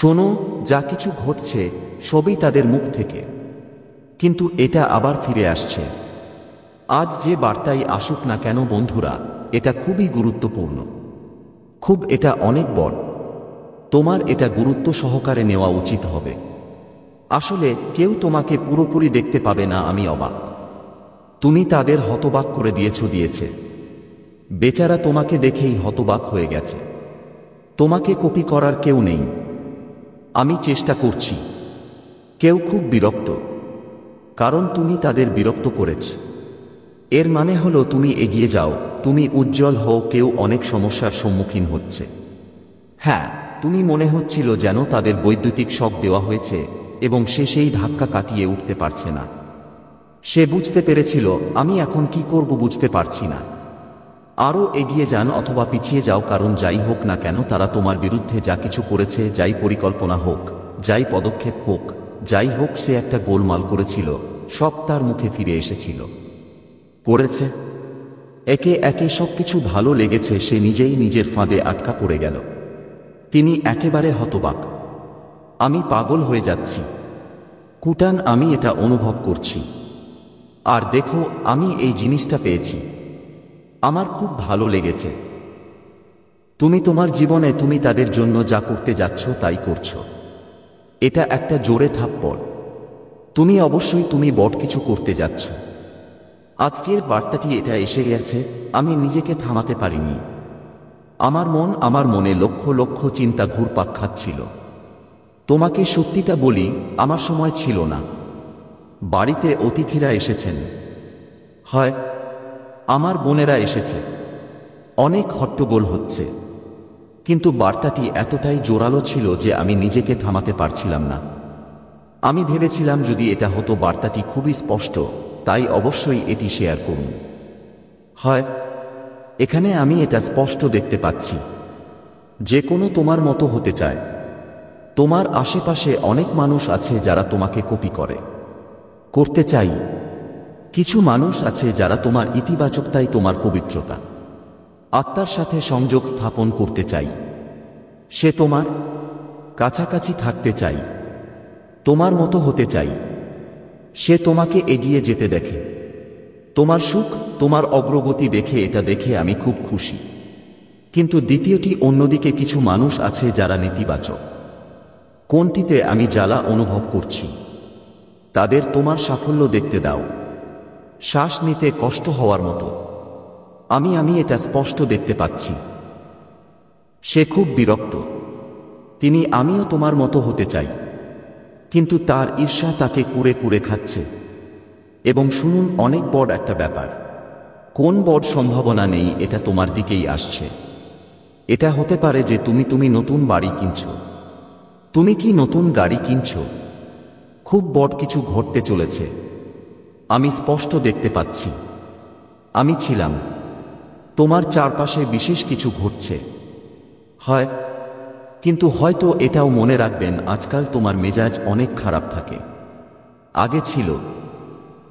শোনো, যা কিছু ঘটছে সবই তাদের মুখ থেকে, কিন্তু এটা আবার ফিরে আসছে। আজ যে বার্তাই আসুক না কেন বন্ধুরা, এটা খুবই গুরুত্বপূর্ণ। এটা অনেক বড়। তোমার এটা গুরুত্ব সহকারে নেওয়া উচিত হবে। আসলে কেউ তোমাকে পুরোপুরি দেখতে পাবে না। আমি অবাক। তুমি তাদের হতবাক করে দিয়েছে। বেচারা তোমাকে দেখেই হতবাক হয়ে গেছে। তোমাকে কপি করার কেউ নেই। আমি চেষ্টা করছি। কেউ খুব বিরক্ত, কারণ তুমি তাদের বিরক্ত করেছ। এর মানে হলো তুমি এগিয়ে যাও, তুমি উজ্জ্বল হও, কেউ অনেক সমস্যার সম্মুখীন হচ্ছে। হ্যাঁ, তুমি মনে হচ্ছিল যেন তাদের বৈদ্যুতিক শক দেওয়া হয়েছে এবং সে সেই ধাক্কা কাটিয়ে উঠতে পারছে না। সে বুঝতে পেরেছিল, আমি এখন কি করব বুঝতে পারছি না। আরও এগিয়ে যান অথবা পিছিয়ে যাও, কারণ যাই হোক না কেন তারা তোমার বিরুদ্ধে যা কিছু করেছে, যাই পরিকল্পনা হোক, যাই পদক্ষেপ হোক, যাই হোক, সে একটা গোলমাল করেছিল, সব তার মুখে ফিরে এসেছিল। করেছে একে একে সবকিছু ভালো লেগেছে, সে নিজেই নিজের ফাঁদে আটকা পড়ে গেল। তিনি একেবারে হতবাক। আমি পাগল হয়ে যাচ্ছি কুটান, আমি এটা অনুভব করছি। আর দেখো, আমি এই জিনিসটা পেয়েছি। আমার খুব ভালো লেগেছে। তুমি তোমার জীবনে তুমি তাদের জন্য যা করতে যাচ্ছ তাই করছো। এটা একটা জোরে থাপ্পড়। তুমি অবশ্যই তুমি বড় কিছু করতে যাচ্ছ। আজকের বার্তাটি এটা এসে গেছে, আমি নিজেকে থামাতে পারিনি। আমার মনে লক্ষ লক্ষ চিন্তা ঘুরপাক খাচ্ছিল। তোমাকে সত্যিটা বলি, আমার সময় ছিল না। বাড়িতে অতিথিরা এসেছেন, হয় আমার বোনেরা এসেছে, অনেক হট্টগোল হচ্ছে। কিন্তু বার্তাটি এতটাই জোরালো ছিল যে আমি নিজেকে থামাতে পারছিলাম না। আমি ভেবেছিলাম যদি এটা হতো বার্তাটি খুবই স্পষ্ট, তাই অবশ্যই এটি শেয়ার করুন। হয় এখানে আমি এটা স্পষ্ট দেখতে পাচ্ছি, যে কোনো তোমার মতো হতে চায়। তোমার আশেপাশে অনেক মানুষ আছে যারা তোমাকে কপি করতে চাই। কিছু মানুষ আছে যারা তোমার ইতিবাচকতাই, তোমার পবিত্রতা, আত্মার সাথে সংযোগ স্থাপন করতে চাই। সে তোমার কাছাকাছি থাকতে চাই, তোমার মতো হতে চাই। সে তোমাকে এগিয়ে যেতে দেখে, তোমার সুখ, তোমার অগ্রগতি দেখে। এটা দেখে আমি খুব খুশি। কিন্তু দ্বিতীয়টি, অন্যদিকে কিছু মানুষ আছে যারা নেতিবাচক। কোনটিতে আমি জ্বালা অনুভব করছি? তাদের তোমার সাফল্য দেখতে দাও, শ্বাস নিতে কষ্ট হওয়ার মতো। আমি এটা স্পষ্ট দেখতে পাচ্ছি। সে খুব বিরক্ত। আমিও তোমার মতো হতে চাই, কিন্তু তার ঈর্ষা তাকে কুরে কুরে খাচ্ছে। এবং শুনুন, অনেক বড় একটা ব্যাপার। কোন বড় সম্ভাবনা নেই, এটা তোমার দিকেই আসছে। এটা হতে পারে যে তুমি নতুন বাড়ি কিনছ। তুমি কি নতুন গাড়ি কিনছ? খুব বড় কিছু ঘটতে চলেছে। আমি স্পষ্ট দেখতে পাচ্ছি। আমি ছিলাম। তোমার চারপাশে বিশেষ কিছু ঘটছে, হয়। কিন্তু হয়তো এটাও মনে রাখবেন, আজকাল তোমার মেজাজ অনেক খারাপ থাকে। আগে ছিল।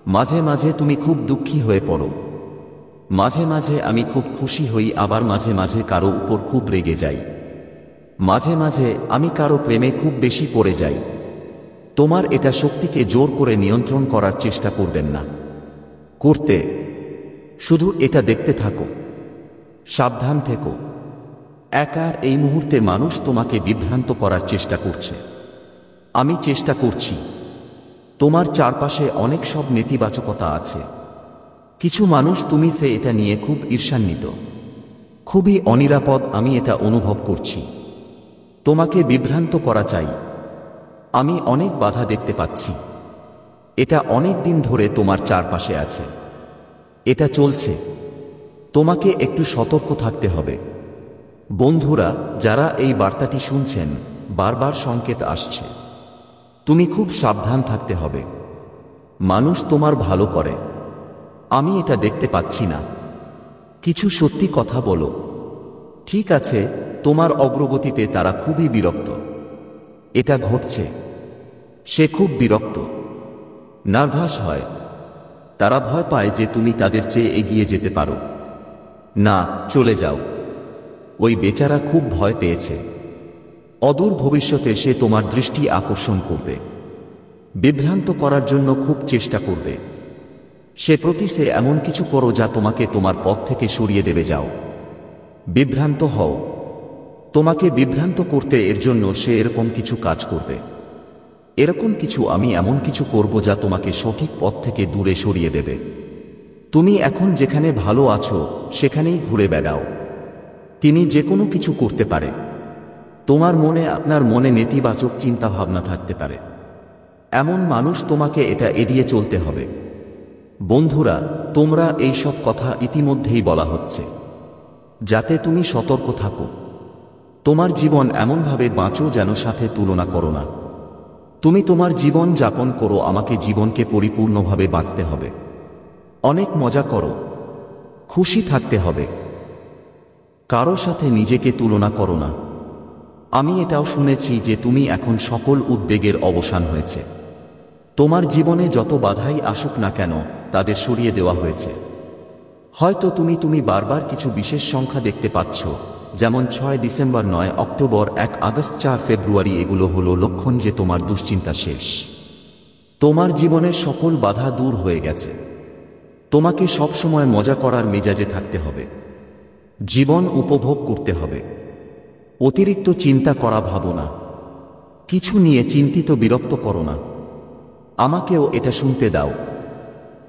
মাঝে মাঝে তুমি খুব দুঃখী হয়ে পড়ো। মাঝে মাঝে আমি খুব খুশি হই, আবার মাঝে মাঝে কারো উপর খুব রেগে যাই। মাঝে মাঝে আমি কারো প্রেমে খুব বেশি পড়ে যাই। তোমার এটা শক্তিকে জোর করে নিয়ন্ত্রণ করার চেষ্টা করবেন না। শুধু এটা দেখতে থাকো, সাবধান থেকো। একা এই মুহূর্তে মানুষ তোমাকে বিভ্রান্ত করার চেষ্টা করছে। আমি চেষ্টা করছি। তোমার চারপাশে অনেক সব নেতিবাচকতা আছে। কিছু মানুষ এটা নিয়ে খুব ঈর্ষান্বিত, খুবই অনিরাপদ। আমি এটা অনুভব করছি। তোমাকে বিভ্রান্ত করা চাই। আমি অনেক বাধা দেখতে পাচ্ছি। এটা অনেক দিন ধরে তোমার চারপাশে আছে। এটা চলছে। তোমাকে একটু সতর্ক থাকতে হবে। বন্ধুরা, যারা এই বার্তাটি শুনছেন, বারবার সংকেত আসছে। তুমি খুব সাবধান থাকতে হবে। মানুষ তোমার ভালো করে, আমি এটা দেখতে পাচ্ছি না। কিছু সত্যি কথা বলো। ঠিক আছে, তোমার অগ্রগতিতে তারা খুবই বিরক্ত। এটা ঘটছে। সে খুব বিরক্ত, নার্ভাস হয়। তারা ভয় পায় যে তুমি তাদের চেয়ে এগিয়ে যেতে পারো। না, চলে যাও। ওই বেচারা খুব ভয় পেয়েছে। অদূর ভবিষ্যতে সে তোমার দৃষ্টি আকর্ষণ করবে, বিভ্রান্ত করার জন্য খুব চেষ্টা করবে। সে এমন কিছু করো যা তোমাকে তোমার পথ থেকে সরিয়ে দেবে। যাও, বিভ্রান্ত হও। তোমাকে বিভ্রান্ত করতে এর জন্য সে এরকম কিছু কাজ করবে। এরকম কিছু আমি এমন কিছু করব যা তোমাকে সঠিক পথ থেকে দূরে সরিয়ে দেবে। তুমি এখন যেখানে ভালো আছো সেখানেই ঘুরে বেড়াও। তিনি যে কোনো কিছু করতে পারে। আপনার মনে নেতিবাচক চিন্তা ভাবনা থাকতে পারে। এমন মানুষ তোমাকে এটা এড়িয়ে চলতে হবে। বন্ধুরা, তোমরা এই সব কথা ইতিমধ্যেই বলা হচ্ছে, যাতে তুমি সতর্ক থাকো। তোমার জীবন এমনভাবে বাঁচো যেন সাথে তুলনা করো না। তুমি তোমার জীবন যাপন করো, আমাকে জীবনকে পরিপূর্ণভাবে বাঁচতে হবে। অনেক মজা করো, খুশি থাকতে হবে। কারো সাথে নিজেকে তুলনা করো না। আমি এটাও শুনেছি যে তুমি এখন সকল উদ্বেগের অবসান হয়েছে। তোমার জীবনে যত বাধাই আসুক না কেন তাদের সরিয়ে দেওয়া হয়েছে। হয়তো তুমি বারবার কিছু বিশেষ সংখ্যা দেখতে পাচ্ছ, যেমন 6 ডিসেম্বর, 9 অক্টোবর, 1 আগস্ট, 4 ফেব্রুয়ারি। এগুলো হলো লক্ষণ যে তোমার দুশ্চিন্তা শেষ। তোমার জীবনের সকল বাধা দূর হয়ে গেছে। তোমাকে সবসময় মজা করার মেজাজে থাকতে হবে। জীবন উপভোগ করতে হবে। অতিরিক্ত চিন্তা করা ভাবো না। কিছু নিয়ে চিন্তিত বিরক্ত করো না। আমাকেও এটা শুনতে দাও।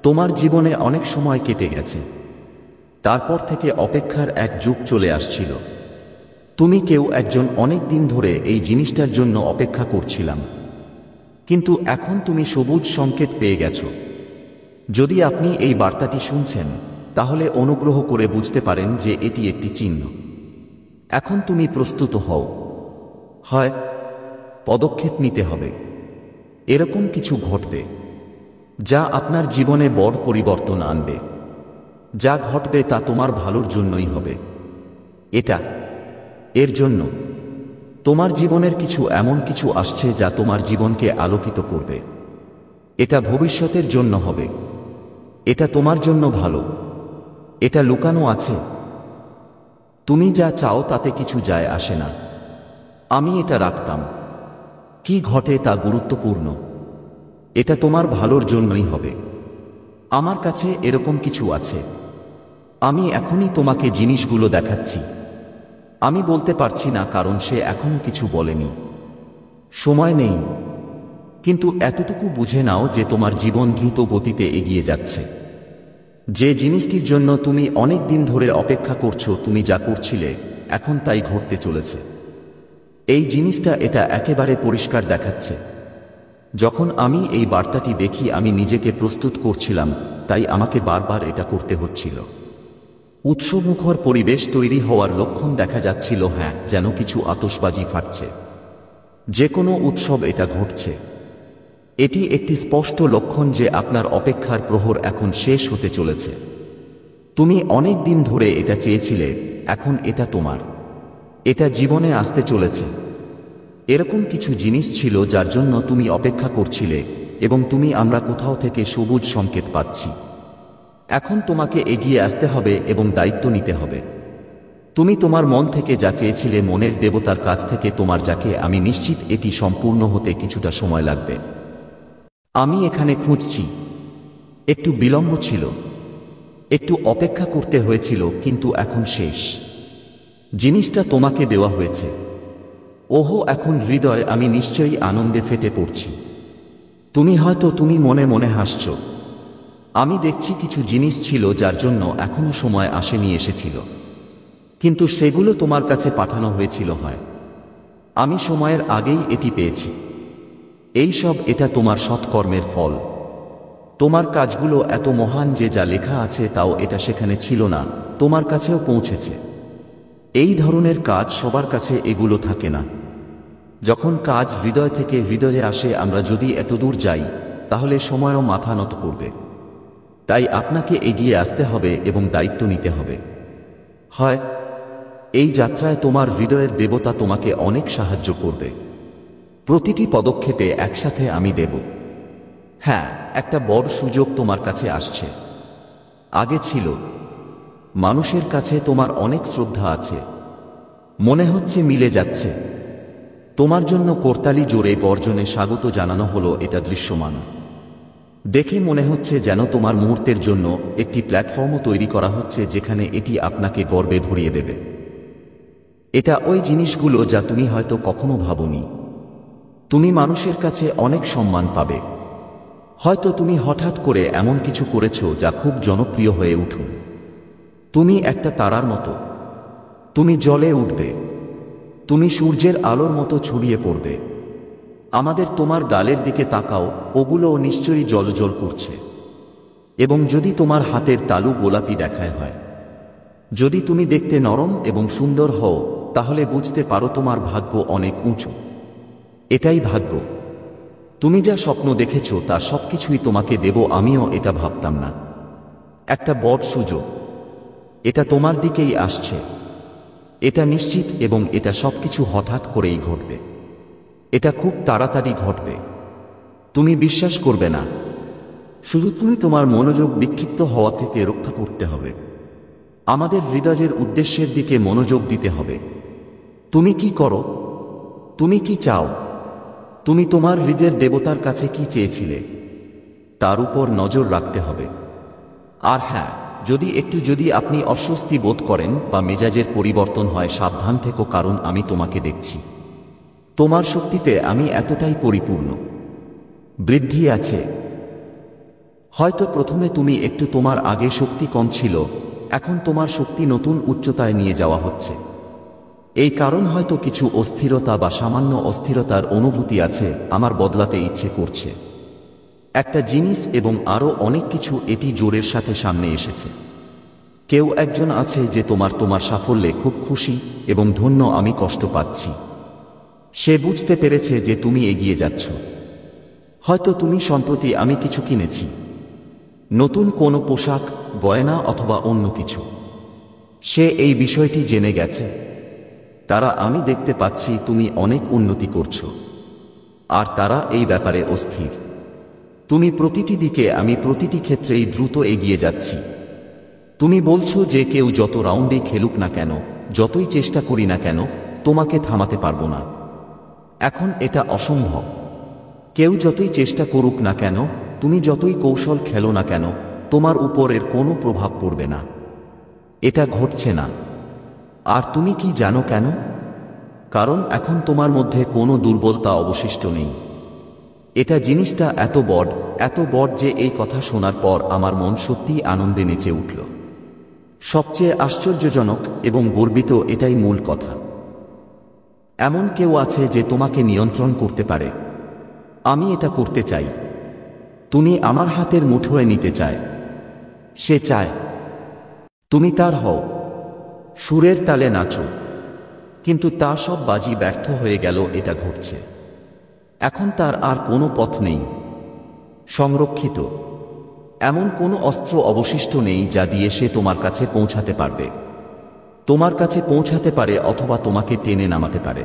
তোমার জীবনে অনেক সময় কেটে গেছে। তারপর থেকে অপেক্ষার এক যুগ চলে আসছিল। তুমি কেউ একজন অনেক দিন ধরে এই জিনিসটার জন্য অপেক্ষা করছিলাম, কিন্তু এখন তুমি সবুজ সংকেত পেয়ে গেছো। যদি আপনি এই বার্তাটি শুনছেন, তাহলে অনুগ্রহ করে বুঝতে পারেন যে এটি একটি চিহ্ন। এখন তুমি প্রস্তুত হও। হয় পদক্ষেপ নিতে হবে। এরকম কিছু ঘটবে যা আপনার জীবনে বড় পরিবর্তন আনবে। যা ঘটবে তা তোমার ভালোর জন্যই হবে। এর জন্য তোমার জীবনের এমন কিছু আসছে যা তোমার জীবনকে আলোকিত করবে। এটা ভবিষ্যতের জন্য হবে। এটা তোমার জন্য ভালো। এটা লুকানো আছে। তুমি যা চাও তাতে কিছু যায় আসে না। আমি এটা রাখতাম। কি ঘটে তা গুরুত্বপূর্ণ। এটা তোমার ভালোর জন্যই হবে। আমার কাছে এরকম কিছু আছে। আমি এখনই তোমাকে জিনিসগুলো দেখাচ্ছি। আমি বলতে পারছি না কারণ সে এখনো কিছু বলেনি। সময় নেই। কিন্তু এতটুকু বুঝে নাও যে তোমার জীবন দ্রুত গতিতে এগিয়ে যাচ্ছে। যে জিনিসটির জন্য তুমি অনেক দিন ধরে অপেক্ষা করছো, তুমি যা করছিলে, এখন তাই ঘটতে চলেছে। এই জিনিসটা এটা একেবারে পরিষ্কার দেখাচ্ছে। যখন আমি এই বার্তাটি দেখি আমি নিজেকে প্রস্তুত করছিলাম, তাই আমাকে বারবার এটা করতে হচ্ছিল। উৎসবমুখর পরিবেশ তৈরি হওয়ার লক্ষণ দেখা যাচ্ছিল। হ্যাঁ, যেন কিছু আতশবাজি ফাটছে। যে কোনো উৎসব এটা ঘটছে। এটি একটি স্পষ্ট লক্ষণ যে আপনার অপেক্ষার প্রহর এখন শেষ হতে চলেছে। তুমি অনেক দিন ধরে এটা চেয়েছিলে, এখন এটা তোমার। এটা জীবনে আসতে চলেছে। এরকম কিছু জিনিস ছিল যার জন্য তুমি অপেক্ষা করছিলে, এবং আমরা কোথাও থেকে সবুজ সংকেত পাচ্ছি। এখন তোমাকে এগিয়ে আসতে হবে এবং দায়িত্ব নিতে হবে। তুমি তোমার মন থেকে যা চেয়েছিলে, মনের দেবতার কাছ থেকে তোমার যাকে, আমি নিশ্চিত এটি সম্পূর্ণ হতে কিছুটা সময় লাগবে। আমি এখানে খুঁজছি। একটু বিলম্ব ছিল, একটু অপেক্ষা করতে হয়েছিল, কিন্তু এখন শেষ। জিনিসটা তোমাকে দেওয়া হয়েছে। ওহো, এখন হৃদয়, আমি নিশ্চয়ই আনন্দে ফেটে পড়ছি। তুমি মনে মনে হাসছ। আমি দেখছি কিছু জিনিস ছিল যার জন্য এখনো সময় আসেনি, এসেছিল, কিন্তু সেগুলো তোমার কাছে পাঠানো হয়েছিল। হয় আমি সময়ের আগেই এটি পেয়েছি। এটা তোমার সৎকর্মের ফল। তোমার কাজগুলো এত মহান যে যা লেখা আছে তাও এটা সেখানে ছিল না, তোমার কাছেও পৌঁছেছে। এই ধরনের কাজ সবার কাছে এগুলো থাকে না। যখন কাজ হৃদয় থেকে হৃদয়ে আসে, আমরা যদি এতদূর যাই, তাহলে সময়ও মাথা নত করবে। তাই আপনাকে এগিয়ে আসতে হবে এবং দায়িত্ব নিতে হবে। হয় এই যাত্রায় তোমার হৃদয়ের দেবতা তোমাকে অনেক সাহায্য করবে। প্রতিটি পদক্ষেপে একসাথে আমি দেব। হ্যাঁ, একটা বড় সুযোগ তোমার কাছে আসছে। আগে ছিল। মানুষের কাছে তোমার অনেক শ্রদ্ধা আছে। মনে হচ্ছে মিলে যাচ্ছে। তোমার জন্য করতালি জোরে গর্জনে স্বাগত জানানো হলো। এটা দৃশ্যমান দেখে মনে হচ্ছে যেন তোমার মুহূর্তের জন্য একটি প্ল্যাটফর্মও তৈরি করা হচ্ছে, যেখানে এটি আপনাকে গর্বে ভরিয়ে দেবে। এটা ওই জিনিসগুলো যা তুমি হয়তো কখনো ভাবনি। তুমি মানুষের কাছে অনেক সম্মান পাবে। হয়তো তুমি হঠাৎ করে এমন কিছু করেছো যা খুব জনপ্রিয় হয়ে উঠুন। তুমি একটা তারার মতো। তুমি জ্বলে উঠবে। তুমি সূর্যের আলোর মতো ছড়িয়ে পড়বে। আমাদের তোমার গালের দিকে তাকাও, ওগুলোও নিশ্চয়ই জ্বলজ্বল করছে। এবং যদি তোমার হাতের তালু গোলাপি দেখায় হয়, যদি তুমি দেখতে নরম এবং সুন্দর হও, তাহলে বুঝতে পারো তোমার ভাগ্য অনেক উঁচু। এটাই ভাগ্য। তুমি যা স্বপ্ন দেখেছো তা সবকিছুই তোমাকে দেব। আমিও এটা ভাবতাম না। একটা বড় সুযোগ। এটা তোমার দিকেই আসছে। এটা নিশ্চিত, এবং এটা সবকিছু হঠাৎ করেই ঘটবে। এটা খুব তাড়াতাড়ি ঘটবে। তুমি বিশ্বাস করবে না। শুধু তুমি তোমার মনোযোগ বিক্ষিপ্ত হওয়া থেকে রক্ষা করতে হবে। আমাদের হৃদয়ের উদ্দেশ্যের দিকে মনোযোগ দিতে হবে। তুমি কি করো? তুমি কি চাও? তুমি তোমার হৃদয়ের দেবতার কাছে কি চেয়েছিলে? তার উপর নজর রাখতে হবে। আর হ্যাঁ, যদি আপনি অস্বস্তি বোধ করেন বা মেজাজের পরিবর্তন হয়, সাবধান থেকো, কারণ আমি তোমাকে দেখছি। তোমার শক্তিতে আমি এতটাই পরিপূর্ণ। বৃদ্ধি আছে। হয়তো প্রথমে তুমি একটু তোমার আগে শক্তি কম ছিল, এখন তোমার শক্তি নতুন উচ্চতায় নিয়ে যাওয়া হচ্ছে। এই কারণ হয়তো কিছু অস্থিরতা বা সামান্য অস্থিরতার অনুভূতি আছে। আমার বদলাতে ইচ্ছে করছে একটা জিনিস এবং আরও অনেক কিছু। এটি জোরের সাথে সামনে এসেছে। কেউ একজন আছে যে তোমার সাফল্যে খুব খুশি এবং ধন্য। আমি কষ্ট পাচ্ছি। সে বুঝতে পেরেছে যে তুমি এগিয়ে যাচ্ছ। হয়তো তুমি সম্প্রতি আমি কিছু কিনেছি, নতুন কোনো পোশাক, গয়না অথবা অন্য কিছু। সে এই বিষয়টি জেনে গেছে। তারা আমি দেখতে পাচ্ছি তুমি অনেক উন্নতি করছো, আর তারা এই ব্যাপারে অস্থির। তুমি প্রতিটি দিকে, আমি প্রতিটি ক্ষেত্রেই দ্রুত এগিয়ে যাচ্ছি। তুমি বলছো যে কেউ যত রাউন্ডেই খেলুক না কেন, যতই চেষ্টা করি না কেন, তোমাকে থামাতে পারবো না। এখন এটা অসম্ভব। কেউ যতই চেষ্টা করুক না কেন, তুমি যতই কৌশল খেলো না কেন, তোমার উপর এর কোনো প্রভাব পড়বে না। এটা ঘটছে না। আর তুমি কি জানো কেন? কারণ এখন তোমার মধ্যে কোনো দুর্বলতা অবশিষ্ট নেই। এটা জিনিসটা এত বড় যে এই কথা শোনার পর আমার মন সত্যিই আনন্দে নেচে উঠল। সবচেয়ে আশ্চর্যজনক এবং গর্বিত এটাই মূল কথা। এমন কেউ আছে যে তোমাকে নিয়ন্ত্রণ করতে পারে। আমি এটা করতে চাই। তুমি আমার হাতের মুঠোয় নিতে চায়। সে চায় তুমি তার হও। সুরের তালে নাচো। কিন্তু তা সব বাজি ব্যর্থ হয়ে গেল। এটা ঘটছে। এখন তার আর কোনো পথ নেই। সংরক্ষিত এমন কোনো অস্ত্র অবশিষ্ট নেই যা দিয়ে সে তোমার কাছে পৌঁছাতে পারবে। তোমার কাছে পৌঁছাতে পারে অথবা তোমাকে টেনে নামাতে পারে।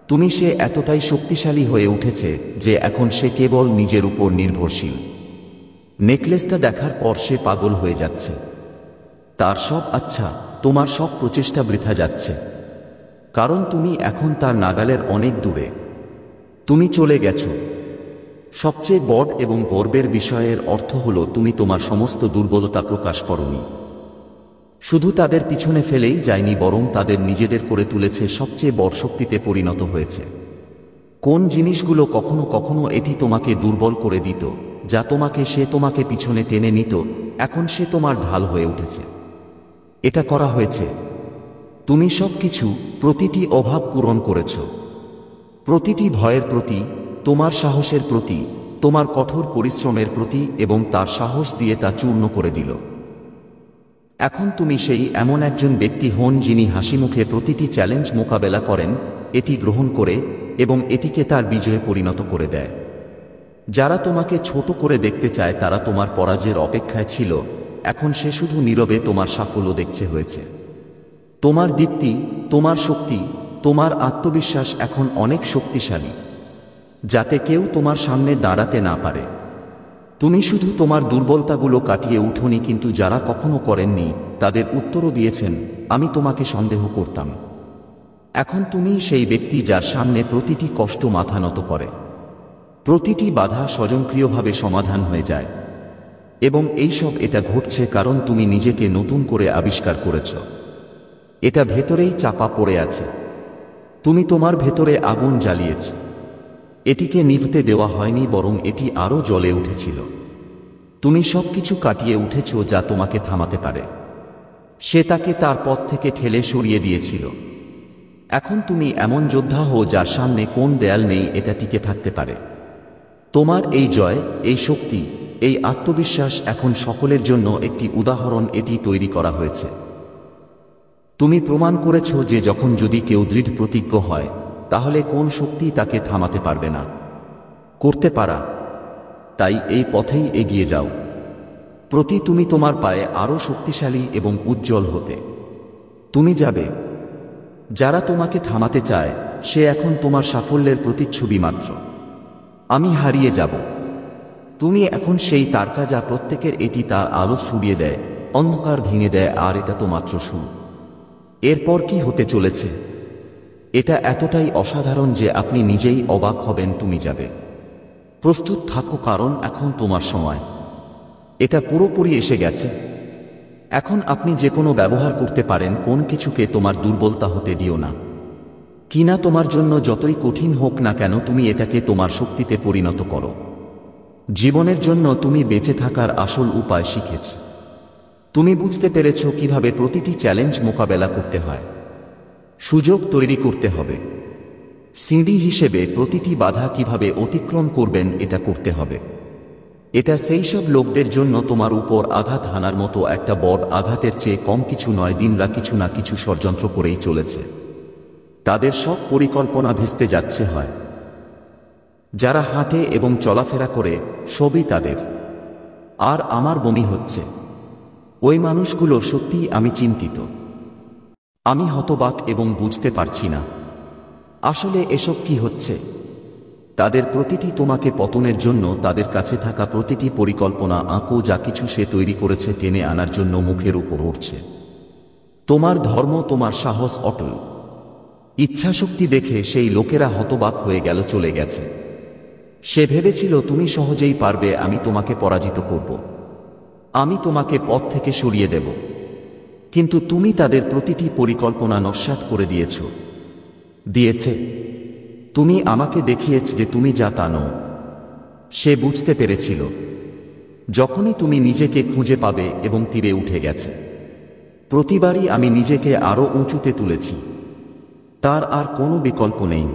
তুমি সে এতটাই শক্তিশালী হয়ে উঠেছে যে এখন সে কেবল নিজের উপর নির্ভরশীল। নেকলেসটা দেখার পর সে পাগল হয়ে যাচ্ছে। তার সব আচ্ছা, তোমার সব প্রচেষ্টা বৃথা যাচ্ছে, কারণ তুমি এখন তার নাগালের অনেক দূরে। তুমি চলে গেছো। সবচেয়ে বড় এবং গর্বের বিষয়ের অর্থ হলো তুমি তোমার সমস্ত দুর্বলতা প্রকাশ করনি। শুধু তাদের পিছনে ফেলেই যায়নি, বরং তাদের নিজেদের করে তুলেছে, সবচেয়ে বড় শক্তিতে পরিণত হয়েছে। কোন জিনিসগুলো কখনো কখনো এটি তোমাকে দুর্বল করে দিত, যা তোমাকে পিছনে টেনে নিত, এখন সে তোমার ঢাল হয়ে উঠেছে। এটা করা হয়েছে। তুমি সবকিছু, প্রতিটি অভাব পূরণ করেছ। প্রতিটি ভয়ের প্রতি, তোমার সাহসের প্রতি, তোমার কঠোর পরিশ্রমের প্রতি, এবং তার সাহস দিয়ে তা চূর্ণ করে দিল। এখন তুমি সেই এমন একজন ব্যক্তি হন যিনি হাসিমুখে প্রতিটি চ্যালেঞ্জ মোকাবেলা করেন, এটি গ্রহণ করে এবং এটিকে তার বিজয়ে পরিণত করে দেয়। যারা তোমাকে ছোট করে দেখতে চায় তারা তোমার পরাজয়ের অপেক্ষায় ছিল, এখন সে শুধু নীরবে তোমার সাফল্য দেখছে হয়েছে। তোমার দীপ্তি, তোমার শক্তি, তোমার আত্মবিশ্বাস এখন অনেক শক্তিশালী, যাতে কেউ তোমার সামনে দাঁড়াতে না পারে। তুমি শুধু তোমার দুর্বলতাগুলো কাটিয়ে উঠোনি, কিন্তু যারা কখনো করেননি তাদের উত্তরও দিয়েছেন, আমি তোমাকে সন্দেহ করতাম, এখন তুমি সেই ব্যক্তি যার সামনে প্রতিটি কষ্ট মাথা নত করে, প্রতিটি বাধা স্বয়ংক্রিয়ভাবে সমাধান হয়ে যায়। এবং এটা ঘটছে কারণ তুমি নিজেকে নতুন করে আবিষ্কার করেছ। এটা ভেতরেই চাপা পড়ে আছে। তুমি তোমার ভেতরে আগুন জ্বালিয়েছ। এটিকে নিভতে দেওয়া হয়নি, বরং এটি আরও জ্বলে উঠেছিল। তুমি সবকিছু কাটিয়ে উঠেছ যা তোমাকে থামাতে পারে। সে তাকে তার পথ থেকে ঠেলে সরিয়ে দিয়েছিল। এখন তুমি এমন যোদ্ধা হও যার সামনে কোন দেয়াল নেই এটা টিকে থাকতে পারে। তোমার এই জয়, এই শক্তি, এই আত্মবিশ্বাস এখন সকলের জন্য একটি উদাহরণ এটি তৈরি করা হয়েছে। তুমি প্রমাণ করেছ যে যদি কেউ দৃঢ় প্রতিজ্ঞ হয়, তাহলে কোন শক্তি তাকে থামাতে পারবে না। করতে পারা। তাই এই পথেই এগিয়ে যাও। তুমি তোমার পায়ে আরও শক্তিশালী এবং উজ্জ্বল হতে তুমি যাবে। যারা তোমাকে থামাতে চায়, সে এখন তোমার সাফল্যের প্রতিচ্ছবি মাত্র। আমি হারিয়ে যাব। তুমি এখন সেই তারকা যা প্রত্যেকের এটি তার আলো ছড়িয়ে দেয়, অন্ধকার ভেঙে দেয়, আর এটা তো মাত্র শুরু। এরপর কি হতে চলেছে এটা এতটাই অসাধারণ যে আপনি নিজেই অবাক হবেন। তুমি যাবে। প্রস্তুত থাকো, কারণ এখন তোমার সময়। এটা পুরোপুরি এসে গেছে। এখন আপনি যে কোনো ব্যবহার করতে পারেন। কোন কিছুকে তোমার দুর্বলতা হতে দিও না। কিনা তোমার জন্য যতই কঠিন হোক না কেন, তুমি এটাকে তোমার শক্তিতে পরিণত করো। জীবনের জন্য তুমি বেঁচে থাকার আসল উপায় শিখেছ। তুমি বুঝতে পেরেছ কিভাবে প্রতিটি চ্যালেঞ্জ মোকাবেলা করতে হয়। সুযোগ তৈরি করতে হবে। সিঁড়ি হিসেবে প্রতিটি বাধা কিভাবে অতিক্রম করবেন এটা করতে হবে। এটা সেই সব লোকদের জন্য তোমার উপর আঘাত হানার মতো একটা বড় আঘাতের চেয়ে কম কিছু নয়। দিনরা কিছু না কিছু ষড়যন্ত্র করেই চলেছে। তাদের সব পরিকল্পনা ভেস্তে যাচ্ছে হয়। যারা হাঁটে এবং চলাফেরা করে, সবই তাদের। আর আমার বমি হচ্ছে। ওই মানুষগুলো সত্যিই আমি চিন্তিত। আমি হতবাক এবং বুঝতে পারছি না আসলে এসব কি হচ্ছে। তাদের প্রতিটি তোমাকে পতনের জন্য। তাদের কাছে থাকা প্রতিটি পরিকল্পনা আঁকো যা কিছু সে তৈরি করেছে টেনে আনার জন্য মুখের উপর উঠছে। তোমার ধর্ম, তোমার সাহস অটল। ইচ্ছাশক্তি দেখে সেই লোকেরা হতবাক হয়ে গেল, চলে গেছে। সে ভেবেছিল তুমি সহজেই পারবে। আমি তোমাকে পরাজিত করব। আমি তোমাকে পথ থেকে সরিয়ে দেব। কিন্তু তুমি তাদের প্রতিটি পরিকল্পনা নস্যাৎ করে দিয়েছে। তুমি আমাকে দেখিয়েছ যে তুমি যা তা নও। সে বুঝতে পেরেছিল যখনই তুমি নিজেকে খুঁজে পাবে এবং তীরে উঠে গেছে। প্রতিবারই আমি নিজেকে আরো উঁচুতে তুলেছি। তার আর কোনো বিকল্প নেই।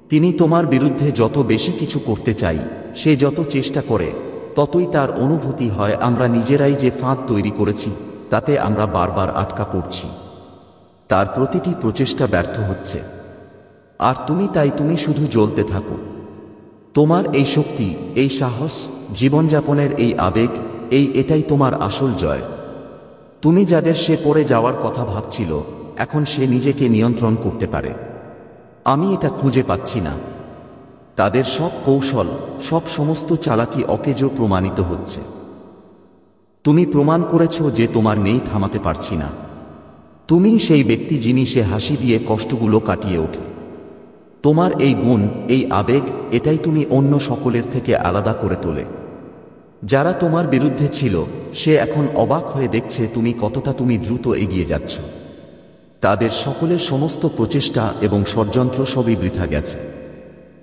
তিনি তোমার বিরুদ্ধে যত বেশি কিছু করতে চাই, সে যত চেষ্টা করে, ততই তার অনুভূতি হয় আমরা নিজেরাই যে ফাঁদ তৈরি করেছি, তাতে আমরা বারবার আটকা পড়ছি। তার প্রতিটি প্রচেষ্টা ব্যর্থ হচ্ছে। আর তুমি শুধু জ্বলতে থাকো। তোমার এই শক্তি, এই সাহস, জীবনযাপনের এই আবেগ, এটাই তোমার আসল জয়। তুমি যাদের সে পড়ে যাওয়ার কথা ভাবছিল, এখন সে নিজেকে নিয়ন্ত্রণ করতে পারে। আমি এটা খুঁজে পাচ্ছি না। তাদের সব কৌশল, সমস্ত চালাকি অকেজো প্রমাণিত হচ্ছে। তুমি প্রমাণ করেছ যে তোমার নেই, থামাতে পারছি না। তুমি সেই ব্যক্তি যিনি সে হাসি দিয়ে কষ্টগুলো কাটিয়ে ওঠে। তোমার এই গুণ, এই আবেগ, এটাই তুমি অন্য সকলের থেকে আলাদা করে তোলে। যারা তোমার বিরুদ্ধে ছিল, সে এখন অবাক হয়ে দেখছে কতটা তুমি দ্রুত এগিয়ে যাচ্ছ। তাদের সকলের সমস্ত প্রচেষ্টা এবং ষড়যন্ত্র সবই বৃথা গেছে।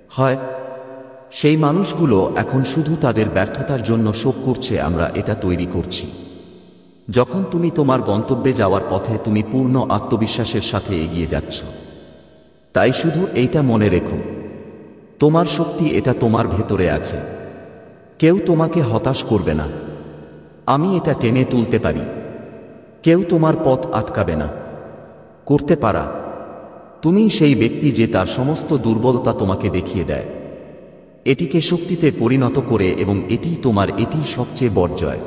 হয় সেই মানুষগুলো এখন শুধু তাদের ব্যর্থতার জন্য শোক করছে। আমরা এটা তৈরি করছি। যখন তুমি তোমার গন্তব্যে যাওয়ার পথে, তুমি পূর্ণ আত্মবিশ্বাসের সাথে এগিয়ে যাচ্ছ। তাই শুধু এইটা মনে রেখো, তোমার শক্তি এটা তোমার ভেতরে আছে। কেউ তোমাকে হতাশ করবে না। আমি এটা টেনে তুলতে পারি। কেউ তোমার পথ আটকাবে না। করতে পারা। তুমি সেই ব্যক্তি যে তার সমস্ত দুর্বলতা তোমাকে দেখিয়ে দেয়, এটিকে শক্তিতে পরিণত করে, এবং এটি সবচেয়ে বড় জয়।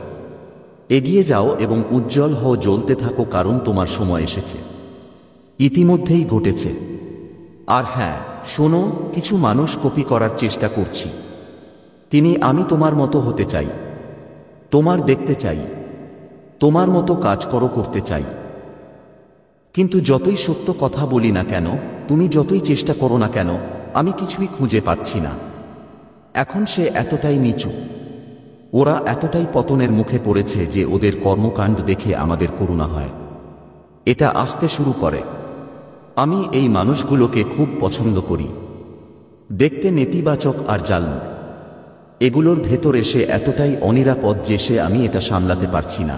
এগিয়ে যাও এবং উজ্জ্বল হও, জ্বলতে থাকো, কারণ তোমার সময় এসেছে। ইতিমধ্যেই ঘটেছে। আর হ্যাঁ, শোনো, কিছু মানুষ কপি করার চেষ্টা করছি। আমি তোমার মতো হতে চাই, তোমার দেখতে চাই, তোমার মতো কাজ করতে চাই। কিন্তু যতই সত্য কথা বলি না কেন, তুমি যতই চেষ্টা করো না কেন, আমি কিছুই খুঁজে পাচ্ছি না। এখন সে এতটাই নিচু, ওরা এতটাই পতনের মুখে পড়েছে যে ওদের কর্মকাণ্ড দেখে আমাদের করুণা হয়। এটা আসতে শুরু করে। আমি এই মানুষগুলোকে খুব পছন্দ করি। দেখতে নেতিবাচক আর জালমুখ। এগুলোর ভেতরে সে এতটাই অনিরাপদ যে আমি এটা সামলাতে পারছি না।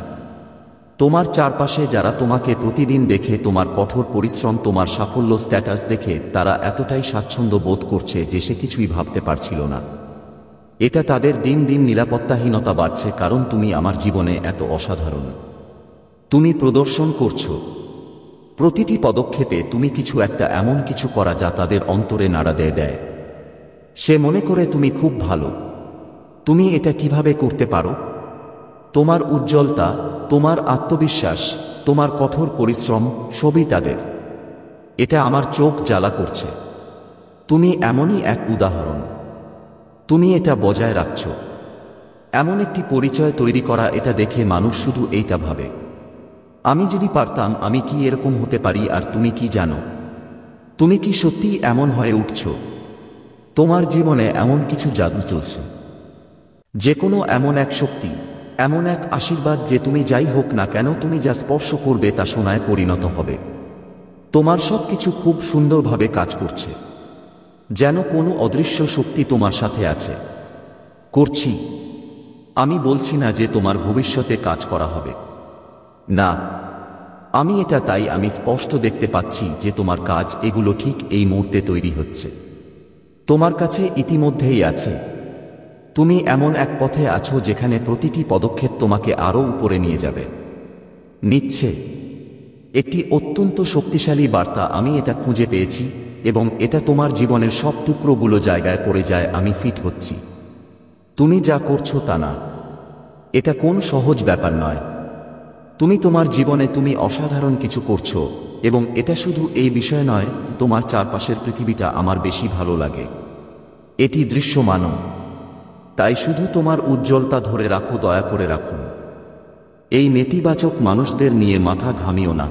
তোমার চারপাশে যারা তোমাকে প্রতিদিন দেখে, তোমার কঠোর পরিশ্রম, তোমার সাফল্য, স্ট্যাটাস দেখে তারা এতটাই স্বাচ্ছন্দ্য বোধ করছে যে সে কিছুই ভাবতে পারছিল না। এটা তাদের দিন দিন নিরাপত্তাহীনতা বাড়ছে, কারণ তুমি আমার জীবনে এত অসাধারণ। তুমি প্রদর্শন করছো প্রতিটি পদক্ষেপে, তুমি কিছু একটা এমন কিছু করা যা তাদের অন্তরে নাড়া দেয়। সে মনে করে তুমি খুব ভালো। তুমি এটা কিভাবে করতে পারো? তোমার উজ্জ্বলতা, তোমার আত্মবিশ্বাস, তোমার কঠোর পরিশ্রম সবই তাদের। এটা আমার চোখ জ্বালা করছে। তুমি এমনই এক উদাহরণ। তুমি এটা বজায় রাখছ। এমন একটি পরিচয় তৈরি করা, এটা দেখে মানুষ শুধু এইটা ভাবে, আমি যদি পারতাম আমি কি এরকম হতে পারি। আর তুমি কি জানো, তুমি কি সত্যিই এমন হয়ে উঠছ? তোমার জীবনে এমন কিছু জাদু চলছে, যে কোনো এমন এক শক্তি, এমন এক আশীর্বাদ যে তুমি যাই হোক না কেন, তুমি যা স্পর্শ করবে তা সোনায় পরিণত হবে। তোমার সবকিছু খুব সুন্দরভাবে কাজ করছে, যেন কোনো অদৃশ্য শক্তি তোমার সাথে আছে। করছি। আমি বলছি না যে তোমার ভবিষ্যতে কাজ করা হবে না। আমি এটা তাই আমি স্পষ্ট দেখতে পাচ্ছি যে তোমার কাজ এগুলো ঠিক এই মুহূর্তে তৈরি হচ্ছে। তোমার কাছে ইতিমধ্যেই আছে। তুমি এমন এক পথে আছো যেখানে প্রতিটি পদক্ষেপ তোমাকে আরও উপরে নিয়ে যাবে। নিচ্ছে একটি অত্যন্ত শক্তিশালী বার্তা। আমি এটা খুঁজে পেয়েছি এবং এটা তোমার জীবনের সব টুকরোগুলো জায়গায় পড়ে যায়। আমি ফিট হচ্ছি। তুমি যা করছো তা না, এটা কোন সহজ ব্যাপার নয়। তুমি তোমার জীবনে তুমি অসাধারণ কিছু করছো, এবং এটা শুধু এই বিষয় নয়, তোমার চারপাশের পৃথিবীটা আমার বেশি ভালো লাগে। এটি দৃশ্যমান। তাই শুধু তোমার উজ্জ্বলতা ধরে রাখো, দয়া করে রাখুন। এই নেতিবাচক মানুষদের নিয়ে মাথা ঘামিও না।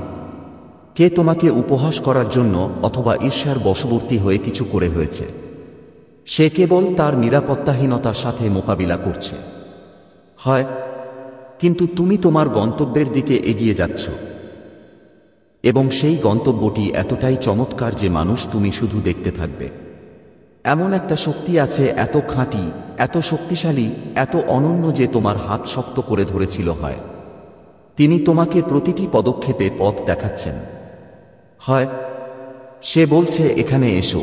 কে তোমাকে উপহাস করার জন্য অথবা ঈর্ষার বশবর্তী হয়ে কিছু করে হয়েছে। সে কেবল তার নিরাপত্তাহীনতার সাথে মোকাবিলা করছে। হয়, কিন্তু তুমি তোমার গন্তব্যের দিকে এগিয়ে যাচ্ছ, এবং সেই গন্তব্যটি এতটাই চমৎকার যে মানুষ তুমি শুধু দেখতে থাকবে। এমন একটা শক্তি আছে, এত খাঁটি, এত শক্তিশালী, এত অনন্য যে তোমার হাত শক্ত করে ধরেছিল। হয়, তিনি তোমাকে প্রতিটি পদক্ষেপে পথ দেখাচ্ছেন। হয়, সে বলছে এখানে এসো,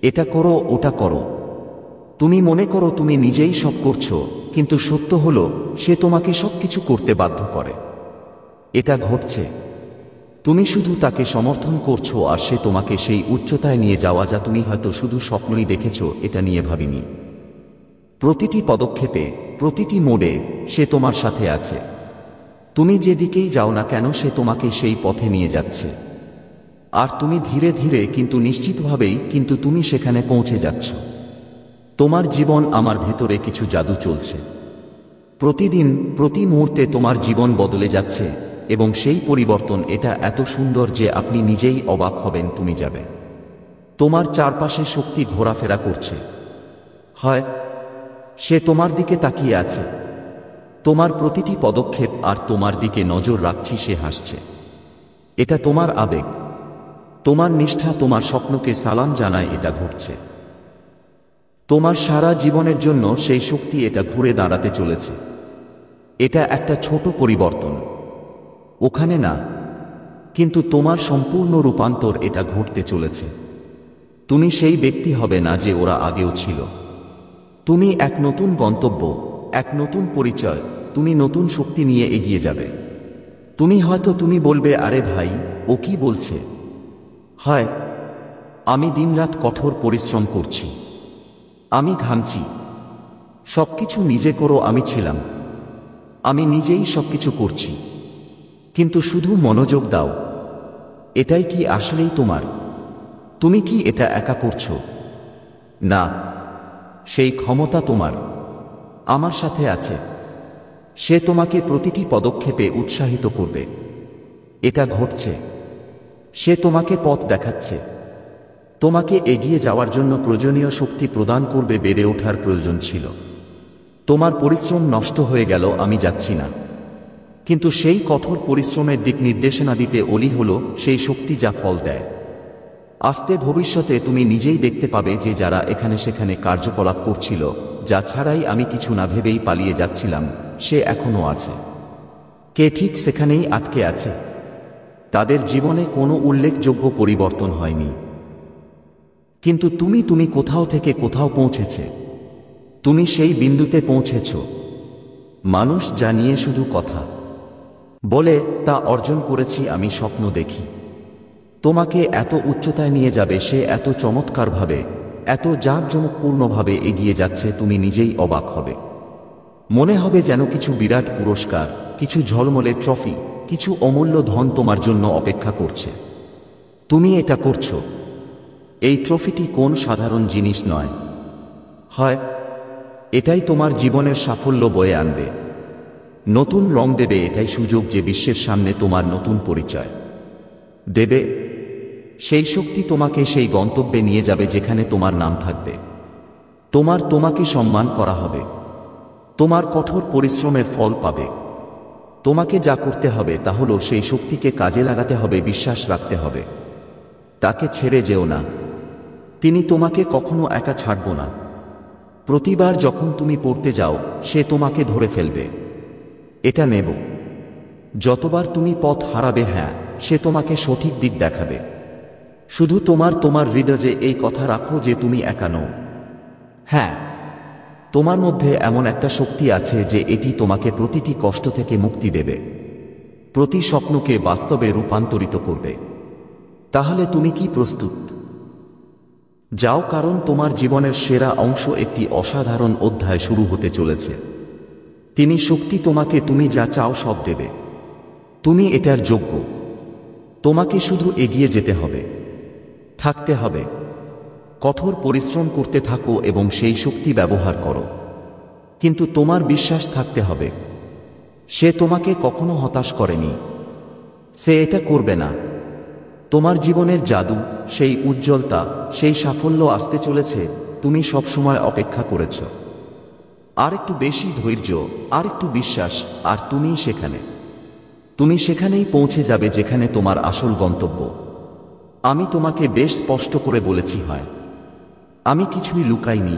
এটা করো, ওটা করো। তুমি মনে করো তুমি নিজেই সব করছো, কিন্তু সত্য হলো সে তোমাকে সবকিছু করতে বাধ্য করে। এটা ঘটছে, তুমি শুধু তাকে সমর্থন করছো, আর সে তোমাকে সেই উচ্চতায় নিয়ে যাওয়া যা তুমি হয়তো শুধু স্বপ্নই দেখেছো, এটা নিয়ে ভাবিনি। প্রতিটি পদক্ষেপে, প্রতিটি মোড়ে সে তোমার সাথে আছে। তুমি যেদিকেই যাও না কেন, সে তোমাকে সেই পথে নিয়ে যাচ্ছে। আর তুমি ধীরে ধীরে কিন্তু নিশ্চিতভাবেই কিন্তু তুমি সেখানে পৌঁছে যাচ্ছ। তোমার জীবন, আমার ভেতরে কিছু জাদু চলছে। প্রতিদিন, প্রতি মুহূর্তে তোমার জীবন বদলে যাচ্ছে, এবং সেই পরিবর্তন এটা এত সুন্দর যে আপনি নিজেই অবাক হবেন। তুমি যাবে, তোমার চারপাশে শক্তি ঘোরাফেরা করছে। হয়, সে তোমার দিকে তাকিয়ে আছে, তোমার প্রতিটি পদক্ষেপ আর তোমার দিকে নজর রাখছি। সে হাসছে। এটা তোমার আবেগ, তোমার নিষ্ঠা, তোমার স্বপ্নকে সালাম জানায়। এটা ঘটছে তোমার সারা জীবনের জন্য। সেই শক্তি এটা ঘুরে দাঁড়াতে চলেছে। এটা একটা ছোট পরিবর্তন, ওখানে না, কিন্তু তোমার সম্পূর্ণ রূপান্তর এটা ঘটতে চলেছে। তুমি সেই ব্যক্তি হবে না যে ওরা আগেও ছিল। তুমি এক নতুন গন্তব্য, এক নতুন পরিচয়, তুমি নতুন শক্তি নিয়ে এগিয়ে যাবে। তুমি বলবে, আরে ভাই, ও কি বলছে? হয়, আমি দিনরাত কঠোর পরিশ্রম করছি, আমি ঘামছি, সবকিছু নিজে করো, আমি ছিলাম, আমি নিজেই সবকিছু করছি। কিন্তু শুধু মনোযোগ দাও, এটাই কি আসলেই তোমার? তুমি কি এটা একা করছো? না, সেই ক্ষমতা তোমার আমার সাথে আছে। সে তোমাকে প্রতিটি পদক্ষেপে উৎসাহিত করবে। এটা ঘটছে, সে তোমাকে পথ দেখাচ্ছে, তোমাকে এগিয়ে যাওয়ার জন্য প্রয়োজনীয় শক্তি প্রদান করবে। বেড়ে ওঠার প্রয়োজন ছিল, তোমার পরিশ্রম নষ্ট হয়ে গেল, আমি যাচ্ছি না। কিন্তু সেই কঠোর পরিশ্রমের দিক নির্দেশনা দিতে অলি হল সেই শক্তি যা ফল দেয়। আস্তে ভবিষ্যতে তুমি নিজেই দেখতে পাবে যে যারা এখানে সেখানে কার্যকলাপ করছিল, যা ছাড়াই আমি কিছু না ভেবেই পালিয়ে যাচ্ছিলাম, সে এখনো আছে। কে ঠিক সেখানেই আটকে আছে। তাদের জীবনে কোনো উল্লেখযোগ্য পরিবর্তন হয়নি, কিন্তু তুমি কোথাও থেকে কোথাও পৌঁছেছে। তুমি সেই বিন্দুতে পৌঁছেছ। মানুষ জানিয়ে শুধু কথা বলে তা অর্জন করেছি আমি। স্বপ্ন দেখি তোমাকে এত উচ্চতায় নিয়ে যাবে, সে এত চমৎকারভাবে, এত জাঁকজমকপূর্ণভাবে এগিয়ে যাচ্ছে, তুমি নিজেই অবাক হবে। মনে হবে যেন কিছু বিরাট পুরস্কার, কিছু ঝলমলে ট্রফি, কিছু অমূল্য ধন তোমার জন্য অপেক্ষা করছে। তুমি এটা করছো। এই ট্রফিটি কোন সাধারণ জিনিস নয়, হয় এটাই তোমার জীবনের সাফল্য বয়ে আনবে, নতুন রং দেবে। এটাই সুযোগ যে বিশ্বের সামনে তোমার নতুন পরিচয় দেবে। সেই শক্তি তোমাকে সেই গন্তব্যে নিয়ে যাবে যেখানে তোমার নাম থাকবে, তোমাকে সম্মান করা হবে, তোমার কঠোর পরিশ্রমের ফল পাবে। তোমাকে যা করতে হবে তা হলো সেই শক্তিকে কাজে লাগাতে হবে, বিশ্বাস রাখতে হবে। তাকে ছেড়ে যেও না, তিনি তোমাকে কখনো একা ছাড়ব না। প্রতিবার যখন তুমি পড়তে যাও, সে তোমাকে ধরে ফেলবে। এটা নেব। যতবার তুমি পথ হারাবে, হ্যাঁ, সে তোমাকে সঠিক দিক দেখাবে। শুধু তোমার হৃদয়ে এই কথা রাখো যে তুমি একা নও। হ্যাঁ, তোমার মধ্যে এমন একটা শক্তি আছে যে এটি তোমাকে প্রতিটি কষ্ট থেকে মুক্তি দেবে, প্রতি স্বপ্নকে বাস্তবে রূপান্তরিত করবে। তাহলে তুমি কি প্রস্তুত? যাও, কারণ তোমার জীবনের সেরা অংশ, একটি অসাধারণ অধ্যায় শুরু হতে চলেছে। তিনি শক্তি তোমাকে তুমি যা চাও সব দেবে। তুমি এটার যোগ্য। তোমাকে শুধু এগিয়ে যেতে হবে, থাকতে হবে, কঠোর পরিশ্রম করতে থাকো এবং সেই শক্তি ব্যবহার করো। কিন্তু তোমার বিশ্বাস থাকতে হবে, সে তোমাকে কখনো হতাশ করেনি, সে এটা করবে না। তোমার জীবনের জাদু, সেই উজ্জ্বলতা, সেই সাফল্য আসতে চলেছে। তুমি সবসময় অপেক্ষা করেছ। আর একটু বেশি ধৈর্য, আর একটু বিশ্বাস, আর তুমি সেখানেই পৌঁছে যাবে যেখানে তোমার আসল গন্তব্য। আমি তোমাকে বেশ স্পষ্ট করে বলেছি, হয় আমি কিছুই লুকাইনি।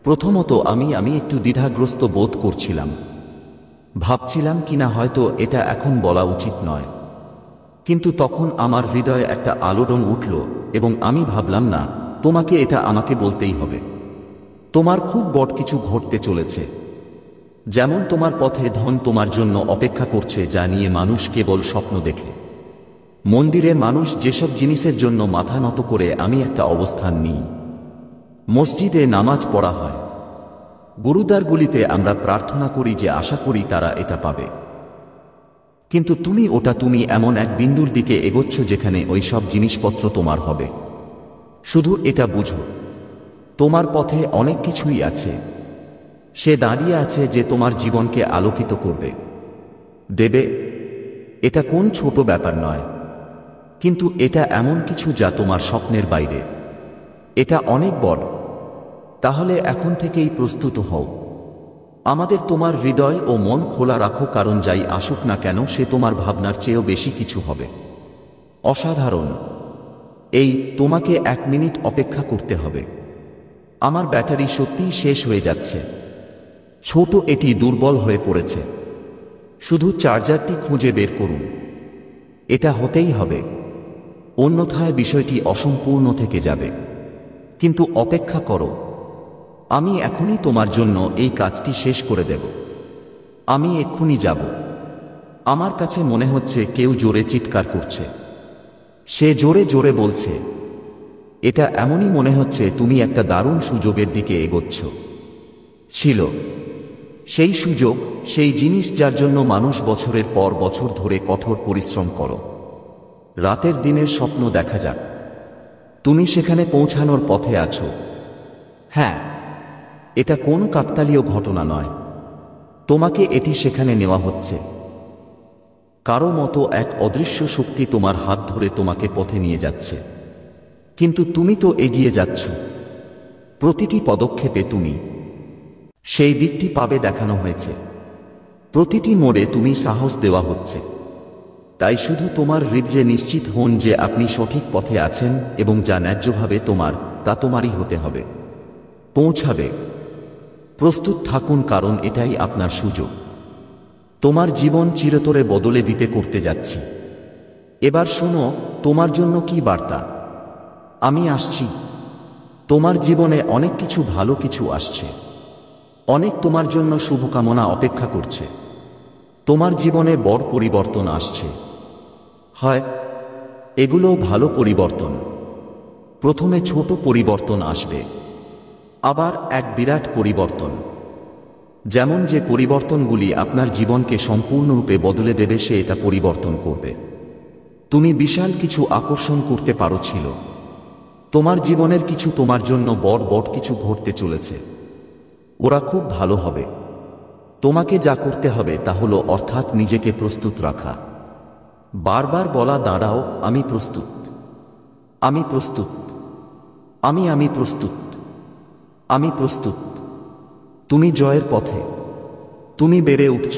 প্রথমত আমি একটু দ্বিধাগ্রস্ত বোধ করছিলাম, ভাবছিলাম কিনা হয়তো এটা এখন বলা উচিত নয়। কিন্তু তখন আমার হৃদয়ে একটা আলোড়ন উঠল এবং আমি ভাবলাম, না, তোমাকে এটা আমাকে বলতেই হবে। তোমার খুব বড় কিছু ঘটতে চলেছে। যেমন তোমার পথে ধন তোমার জন্য অপেক্ষা করছে, যা নিয়ে মানুষ কেবল স্বপ্ন দেখে। মন্দিরে মানুষ যেসব জিনিসের জন্য মাথা নত করে, আমি একটা অবস্থান নিই। মসজিদে নামাজ পড়া হয়, গুরুদ্বারগুলিতে আমরা প্রার্থনা করি যে আশা করি তারা এটা পাবে। কিন্তু তুমি এমন এক বিন্দুর দিকে এগোচ্ছ যেখানে ওই সব জিনিসপত্র তোমার হবে। শুধু এটা বুঝো, তোমার পথে অনেক কিছুই আছে। সে দাঁড়িয়ে আছে যে তোমার জীবনকে আলোকিত করবে, দেবে। এটা কোন ছোট ব্যাপার নয়, কিন্তু এটা এমন কিছু যা তোমার স্বপ্নের বাইরে। এটা অনেক বড়। তাহলে এখন থেকেই প্রস্তুত হও। আমাদের তোমার হৃদয় ও মন খোলা রাখো, কারণ যাই আসুক না কেন সে তোমার ভাবনার চেয়েও বেশি কিছু হবে, অসাধারণ। তোমাকে 1 মিনিট অপেক্ষা করতে হবে। আমার ব্যাটারি সত্যিই শেষ হয়ে যাচ্ছে। ছোট, এটি দুর্বল হয়ে পড়েছে। শুধু চার্জারটি খুঁজে বের করুন। এটা হতেই হবে, অন্যথায় বিষয়টি অসম্পূর্ণ থেকে যাবে। কিন্তু অপেক্ষা করো, আমি এখনই তোমার জন্য এই কাজটি শেষ করে দেব। আমি এক্ষুনি যাব। আমার কাছে মনে হচ্ছে কেউ জোরে চিৎকার করছে। সে জোরে জোরে বলছে। এটা এমনই মনে হচ্ছে তুমি একটা দারুণ সুযোগের দিকে এগোচ্ছ। ছিল সেই সুযোগ, সেই জিনিস যার জন্য মানুষ বছরের পর বছর ধরে কঠোর পরিশ্রম করো। রাতের দিনের স্বপ্ন দেখা যাক। তুমি সেখানে পৌঁছানোর পথে আছো। হ্যাঁ, এটা কোনো কাকতালীয় ঘটনা নয়। তোমাকে এটি সেখানে নেওয়া হচ্ছে। কারো মতো এক অদৃশ্য শক্তি তোমার হাত ধরে তোমাকে পথে নিয়ে যাচ্ছে, কিন্তু তুমি তো এগিয়ে যাচ্ছ। প্রতিটি পদক্ষেপে তুমি সেই দিকটি পাবে দেখানো হয়েছে, প্রতিটি মোড়ে তুমি সাহস দেওয়া হচ্ছে। তাই শুধু তোমার হৃদয়ে নিশ্চিত হন যে আপনি সঠিক পথে আছেন এবং যা ন্যায্যভাবে তোমার, তা তোমারই হতে হবে, পৌঁছাবে। প্রস্তুত থাকুন, কারণ এটাই আপনার সুযোগ। তোমার জীবন চিরতরে বদলে দিতে করতে যাচ্ছি। এবার শোনো, তোমার জন্য কি বার্তা। আমি আসছি। তোমার জীবনে অনেক কিছু ভালো কিছু আসছে। অনেক তোমার জন্য শুভকামনা অপেক্ষা করছে। তোমার জীবনে বড় পরিবর্তন আসছে। হয় এগুলো ভালো পরিবর্তন। প্রথমে ছোট পরিবর্তন আসবে, আবার এক বিরাট পরিবর্তন। যেমন যে পরিবর্তনগুলি আপনার জীবনকে সম্পূর্ণরূপে বদলে দেবে, সে এটা পরিবর্তন করবে। তুমি বিশাল কিছু আকর্ষণ করতে পারো ছিল। তোমার জীবনের কিছু তোমার জন্য বড় বড় কিছু ঘটতে চলেছে। ওরা খুব ভালো হবে। তোমাকে যা করতে হবে তা হলো অর্থাৎ নিজেকে প্রস্তুত রাখা। বারবার বলা, দাঁড়াও, আমি প্রস্তুত, আমি প্রস্তুত, আমি প্রস্তুত, আমি প্রস্তুত। তুমি জয়ের পথে। তুমি বেড়ে উঠছ।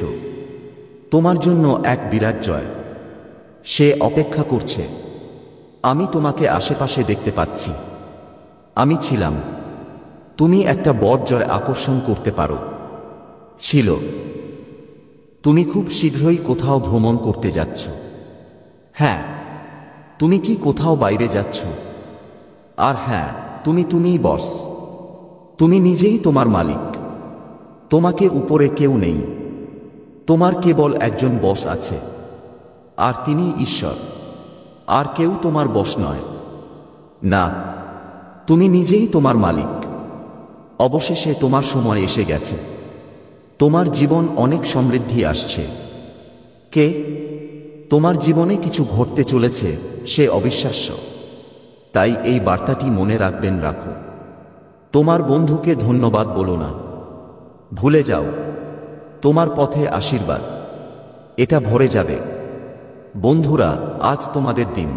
তোমার জন্য এক বিরাট জয়। সে অপেক্ষা করছে। আমি তোমাকে আশেপাশে দেখতে পাচ্ছি। আমি ছিলাম। তুমি একটা বড় জয় আকর্ষণ করতে পারো। ছিল। তুমি খুব শীঘ্রই কোথাও ভ্রমণ করতে যাচ্ছ। হ্যাঁ, তুমি কি কোথাও বাইরে যাচ্ছ? আর হ্যাঁ, তুমিই বস। তুমি নিজেই তোমার মালিক। তোমাকে উপরে কেউ নেই। তোমার কেবল একজন বস আছে, আর তিনি ঈশ্বর। আর কেউ তোমার বস নয়। না, তুমি নিজেই তোমার মালিক। অবশেষে তোমার সময় এসে গেছে। তোমার জীবন অনেক সমৃদ্ধি আসছে। কে? তোমার জীবনে কিছু ঘটতে চলেছে, সে অবিশ্বাস্য। তাই এই বার্তাটি মনে রাখবেন, রাখো। তোমার বন্ধুকে ধন্যবাদ বলো না। ভুলে যাও। তোমার পথে আশীর্বাদ, এটা ভরে যাবে। বন্ধুরা, আজ তোমাদের দিন।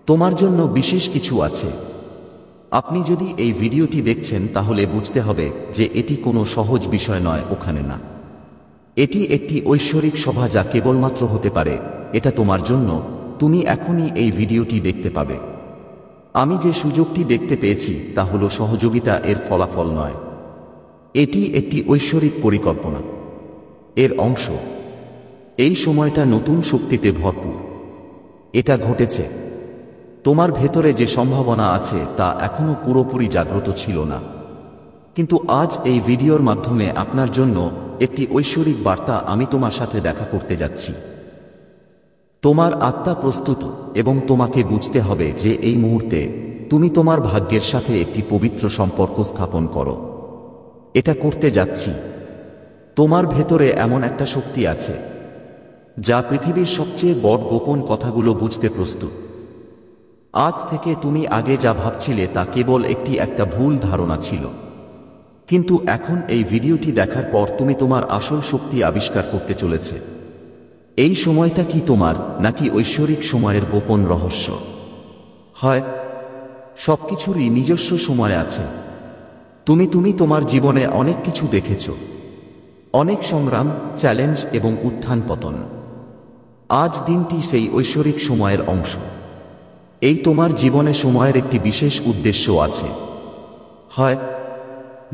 তোমার জন্য বিশেষ কিছু আছে। আপনি যদি এই ভিডিওটি দেখছেন তাহলে বুঝতে হবে যে এটি কোনো সহজ বিষয় নয়, ওখানে না। এটি একটি ঐশ্বরিক সভা, যা কেবলমাত্র হতে পারে এটা তোমার জন্য। তুমি এখনই এই ভিডিওটি দেখতে পাবে। আমি যে সুযোগটি দেখতে পেয়েছি তা হলো সহযোগিতা, এর ফলাফল নয়। এটি একটি ঐশ্বরিক পরিকল্পনা, এর অংশ। এই সময়টা নতুন শক্তিতে ভরপুর। এটা ঘটেছে। তোমার ভেতরে যে সম্ভাবনা আছে তা এখনো পুরোপুরি জাগ্রত ছিল না, কিন্তু আজ এই ভিডিওর মাধ্যমে আপনার জন্য একটি ঐশ্বরিক বার্তা। আমি তোমার সাথে দেখা করতে যাচ্ছি। তোমার আত্মা প্রস্তুত এবং তোমাকে বুঝতে হবে যে এই মুহূর্তে তুমি তোমার ভাগ্যের সাথে একটি পবিত্র সম্পর্ক স্থাপন করো। এটা করতে যাচ্ছি। তোমার ভেতরে এমন একটা শক্তি আছে যা পৃথিবীর সবচেয়ে বড় গোপন কথাগুলো বুঝতে প্রস্তুত। আজ থেকে তুমি আগে যা ভাবছিলে তা কেবল একটা ভুল ধারণা ছিল, কিন্তু এখন এই ভিডিওটি দেখার পর তুমি তোমার আসল শক্তি আবিষ্কার করতে চলেছে। এই সময়টা কি তোমার, নাকি ঐশ্বরিক সময়ের গোপন রহস্য? হয় সবকিছুরই নিজস্ব সময় আছে। তুমি তোমার জীবনে অনেক কিছু দেখেছ, অনেক সংগ্রাম, চ্যালেঞ্জ এবং উত্থান পতন। আজ দিনটি সেই ঐশ্বরিক সময়ের অংশ। এই তোমার জীবনে সময়ের একটি বিশেষ উদ্দেশ্য আছে। হয়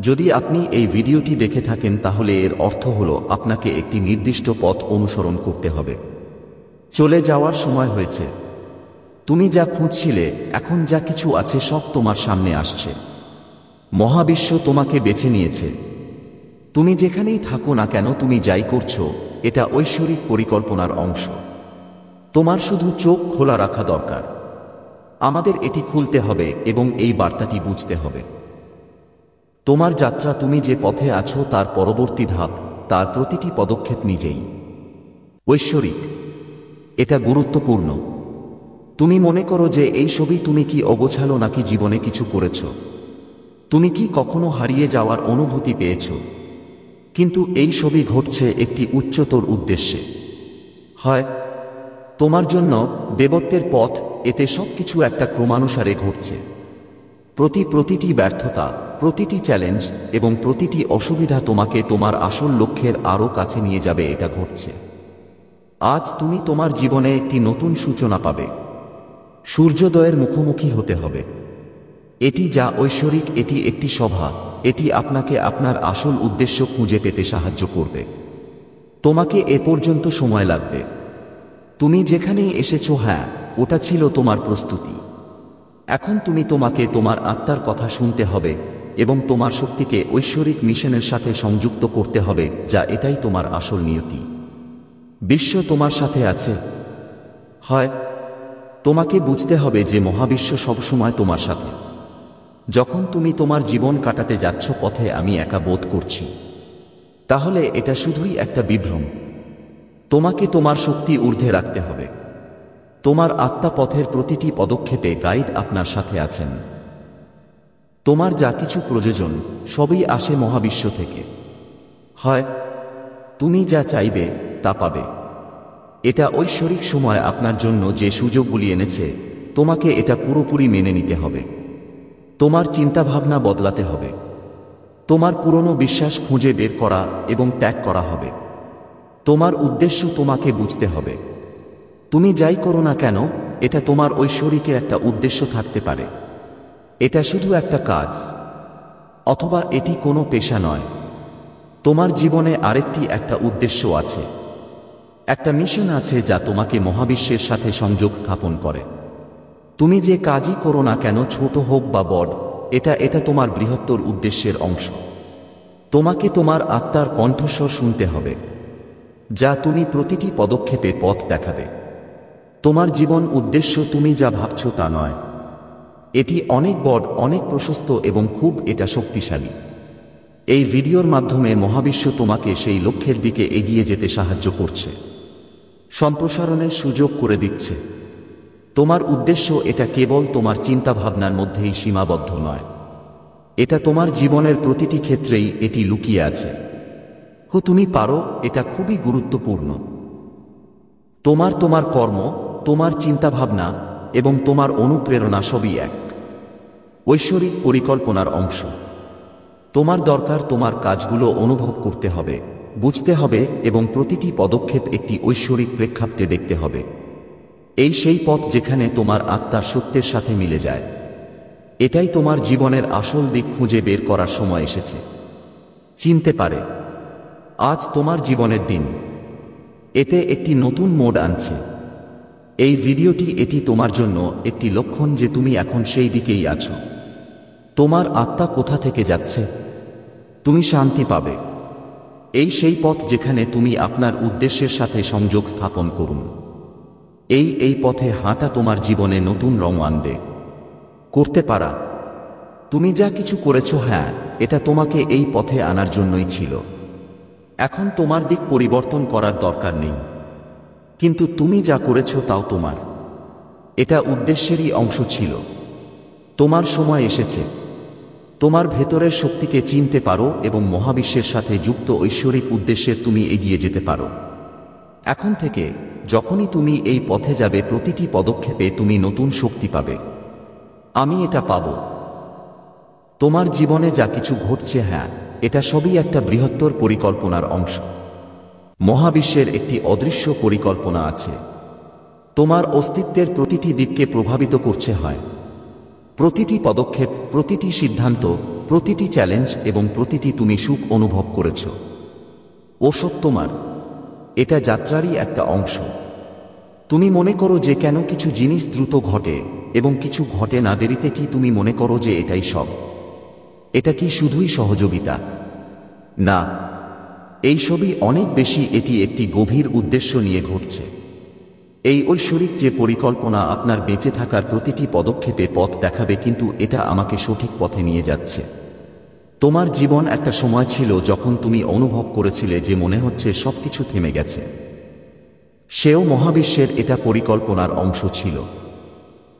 যদি আপনি এই ভিডিওটি দেখে থাকেন তাহলে এর অর্থ হলো আপনাকে একটি নির্দিষ্ট পথ অনুসরণ করতে হবে। চলে যাওয়ার সময় হয়েছে। তুমি যা খুঁজছিলে, এখন যা কিছু আছে সব তোমার সামনে আসছে। মহাবিশ্ব তোমাকে বেছে নিয়েছে। তুমি যেখানেই থাকো না কেন, তুমি যাই করছো, এটা ঐশ্বরিক পরিকল্পনার অংশ। তোমার শুধু চোখ খোলা রাখা দরকার। আমাদের এটি খুলতে হবে এবং এই বার্তাটি বুঝতে হবে। তোমার যাত্রা, তুমি যে পথে আছো তার পরবর্তী ধাপ, তার প্রতিটি পদক্ষেপ নিজেই ঐশ্বরিক। এটা গুরুত্বপূর্ণ। তুমি মনে করো যে এই ছবি, তুমি কি অগোছালো নাকি জীবনে কিছু করেছ? তুমি কি কখনো হারিয়ে যাওয়ার অনুভূতি পেয়েছ? কিন্তু এই ছবি ঘটছে একটি উচ্চতর উদ্দেশ্যে। হয় তোমার জন্য দেবত্বের পথ, এতে সবকিছু একটা ক্রমানুসারে ঘটছে। প্রতিটি ব্যর্থতা, প্রতিটি চ্যালেঞ্জ এবং প্রতিটি অসুবিধা তোমাকে তোমার আসল লক্ষ্যের আরও কাছে নিয়ে যাবে। এটা ঘটছে। আজ তুমি তোমার জীবনে একটি নতুন সূচনা পাবে। সূর্যোদয়ের মুখোমুখি হতে হবে। এটি যা ঐশ্বরিক, এটি একটি সভা, এটি আপনাকে আপনার আসল উদ্দেশ্য খুঁজে পেতে সাহায্য করবে। তোমাকে এ পর্যন্ত সময় লাগবে। তুমি যেখানেই এসেছো, হ্যাঁ, ওটা ছিল তোমার প্রস্তুতি। এখন তুমি তোমাকে তোমার আত্মার কথা শুনতে হবে এবং তোমার শক্তিকে ঐশ্বরিক মিশনের সাথে সংযুক্ত করতে হবে, যা এটাই তোমার আসল নিয়তি। বিশ্ব তোমার সাথে আছে। হয় তোমাকে বুঝতে হবে যে মহাবিশ্ব সবসময় তোমার সাথে। যখন তুমি তোমার জীবন কাটাতে যাচ্ছ পথে আমি একা বোধ করছি, তাহলে এটা শুধুই একটা বিভ্রম। তোমাকে তোমার শক্তি ঊর্ধ্বে রাখতে হবে। তোমার আত্মা পথের প্রতিটি পদক্ষেপে গাইড আপনার সাথে আছেন। তোমার যা কিছু প্রয়োজন সবই আসে মহাবিশ্ব থেকে। হয় তুমি যা চাইবে তা পাবে। এটা ঐশ্বরিক সময় আপনার জন্য যে সুযোগগুলি এনেছে, তোমাকে এটা পুরোপুরি মেনে নিতে হবে। তোমার চিন্তাভাবনা বদলাতে হবে। তোমার পুরনো বিশ্বাস খুঁজে বের করা এবং ত্যাগ করা হবে। তোমার উদ্দেশ্য তোমাকে বুঝতে হবে। তুমি যাই করো না কেন, এটা তোমার ঐশ্বরিকের একটা উদ্দেশ্য থাকতে পারে। এটা শুধু একটা কাজ, অথবা এটি কোনো পেশা নয়। তোমার জীবনে আরেকটি একটা উদ্দেশ্য আছে, একটা মিশন আছে যা তোমাকে মহাবিশ্বের সাথে সংযোগ স্থাপন করে। তুমি যে কাজই করো না কেন, ছোট হোক বা বড়, এটা তোমার বৃহত্তর উদ্দেশ্যের অংশ। তোমাকে তোমার আত্মার কণ্ঠস্বর শুনতে হবে, যা তুমি প্রতিটি পদক্ষেপে পথ দেখাবে। তোমার জীবন উদ্দেশ্য তুমি যা ভাবছ তা নয়। এটি অনেক বড়, অনেক প্রশস্ত এবং খুব এটা শক্তিশালী। এই ভিডিওর মাধ্যমে মহাবিশ্ব তোমাকে সেই লক্ষ্যের দিকে এগিয়ে যেতে সাহায্য করছে, সম্প্রসারণের সুযোগ করে দিচ্ছে। তোমার উদ্দেশ্য এটা কেবল তোমার চিন্তাভাবনার মধ্যেই সীমাবদ্ধ নয়, এটা তোমার জীবনের প্রতিটি ক্ষেত্রেই এটি লুকিয়ে আছে। তুমি পারো, এটা খুবই গুরুত্বপূর্ণ। তোমার কর্ম, তোমার চিন্তাভাবনা এবং তোমার অনুপ্রেরণা সবই এক ঐশ্বরিক পরিকল্পনার অংশ। তোমার দরকার তোমার কাজগুলো অনুভব করতে হবে, বুঝতে হবে এবং প্রতিটি পদক্ষেপ একটি ঐশ্বরিক প্রেক্ষাপটে দেখতে হবে। এই সেই পথ যেখানে তোমার আত্মার সত্যের সাথে মিলে যায়। এটাই তোমার জীবনের আসল দিক খুঁজে বের করার সময় এসেছে। চিনতে পারে আজ তোমার জীবনের দিন। এতে একটি নতুন মোড় আনছে। এই ভিডিওটি এটি তোমার জন্য একটি লক্ষণ যে তুমি এখন সেই দিকেই আছো। তোমার আত্মা কোথা থেকে যাচ্ছে, তুমি শান্তি পাবে। এই সেই পথ যেখানে তুমি আপনার উদ্দেশ্যের সাথে সংযোগ স্থাপন করুন। এই পথে হাঁটা তোমার জীবনে নতুন রং আনবে। করতে পারা তুমি যা কিছু করেছো, হ্যাঁ, এটা তোমাকে এই পথে আনার জন্যই ছিল। এখন তোমার দিক পরিবর্তন করার দরকার নেই। কিন্তু তুমি যা করেছো তাও তোমার, এটা উদ্দেশ্যেরই অংশ ছিল। তোমার সময় এসেছে তোমার ভেতরের শক্তিকে চিনতে পারো এবং মহাবিশ্বের সাথে যুক্ত ঐশ্বরিক উদ্দেশ্যের তুমি এগিয়ে যেতে পারো। এখন থেকে যখনই তুমি এই পথে যাবে, প্রতিটি পদক্ষেপে তুমি নতুন শক্তি পাবে। আমি এটা পাব। তোমার জীবনে যা কিছু ঘটছে, হ্যাঁ, এটা সবই একটা বৃহত্তর পরিকল্পনার অংশ। মহাবিশ্বের একটি অদৃশ্য পরিকল্পনা আছে। তোমার অস্তিত্বের প্রতিটি দিককে প্রভাবিত করছে হয় প্রতিটি পদক্ষেপ, প্রতিটি সিদ্ধান্ত, প্রতিটি চ্যালেঞ্জ এবং প্রতিটি তুমি সুখ অনুভব করেছ। ওসব তোমার, এটা যাত্রারই একটা অংশ। তুমি মনে করো যে কেন কিছু জিনিস দ্রুত ঘটে এবং কিছু ঘটে না দেরিতে, কি তুমি মনে করো যে এটাই সব? এটা কি শুধুই সহযোগিতা? না, এই সবই অনেক বেশি। এটি একটি গভীর উদ্দেশ্য নিয়ে ঘটছে। এই ঐশ্বরিক যে পরিকল্পনা আপনার বেঁচে থাকার প্রতিটি পদক্ষেপে পথ দেখাবে, কিন্তু এটা আমাকে সঠিক পথে নিয়ে যাচ্ছে। তোমার জীবন একটা সময় ছিল যখন তুমি অনুভব করেছিলে যে মনে হচ্ছে সবকিছু থেমে গেছে। সেও মহাবিশ্বের এটা পরিকল্পনার অংশ ছিল।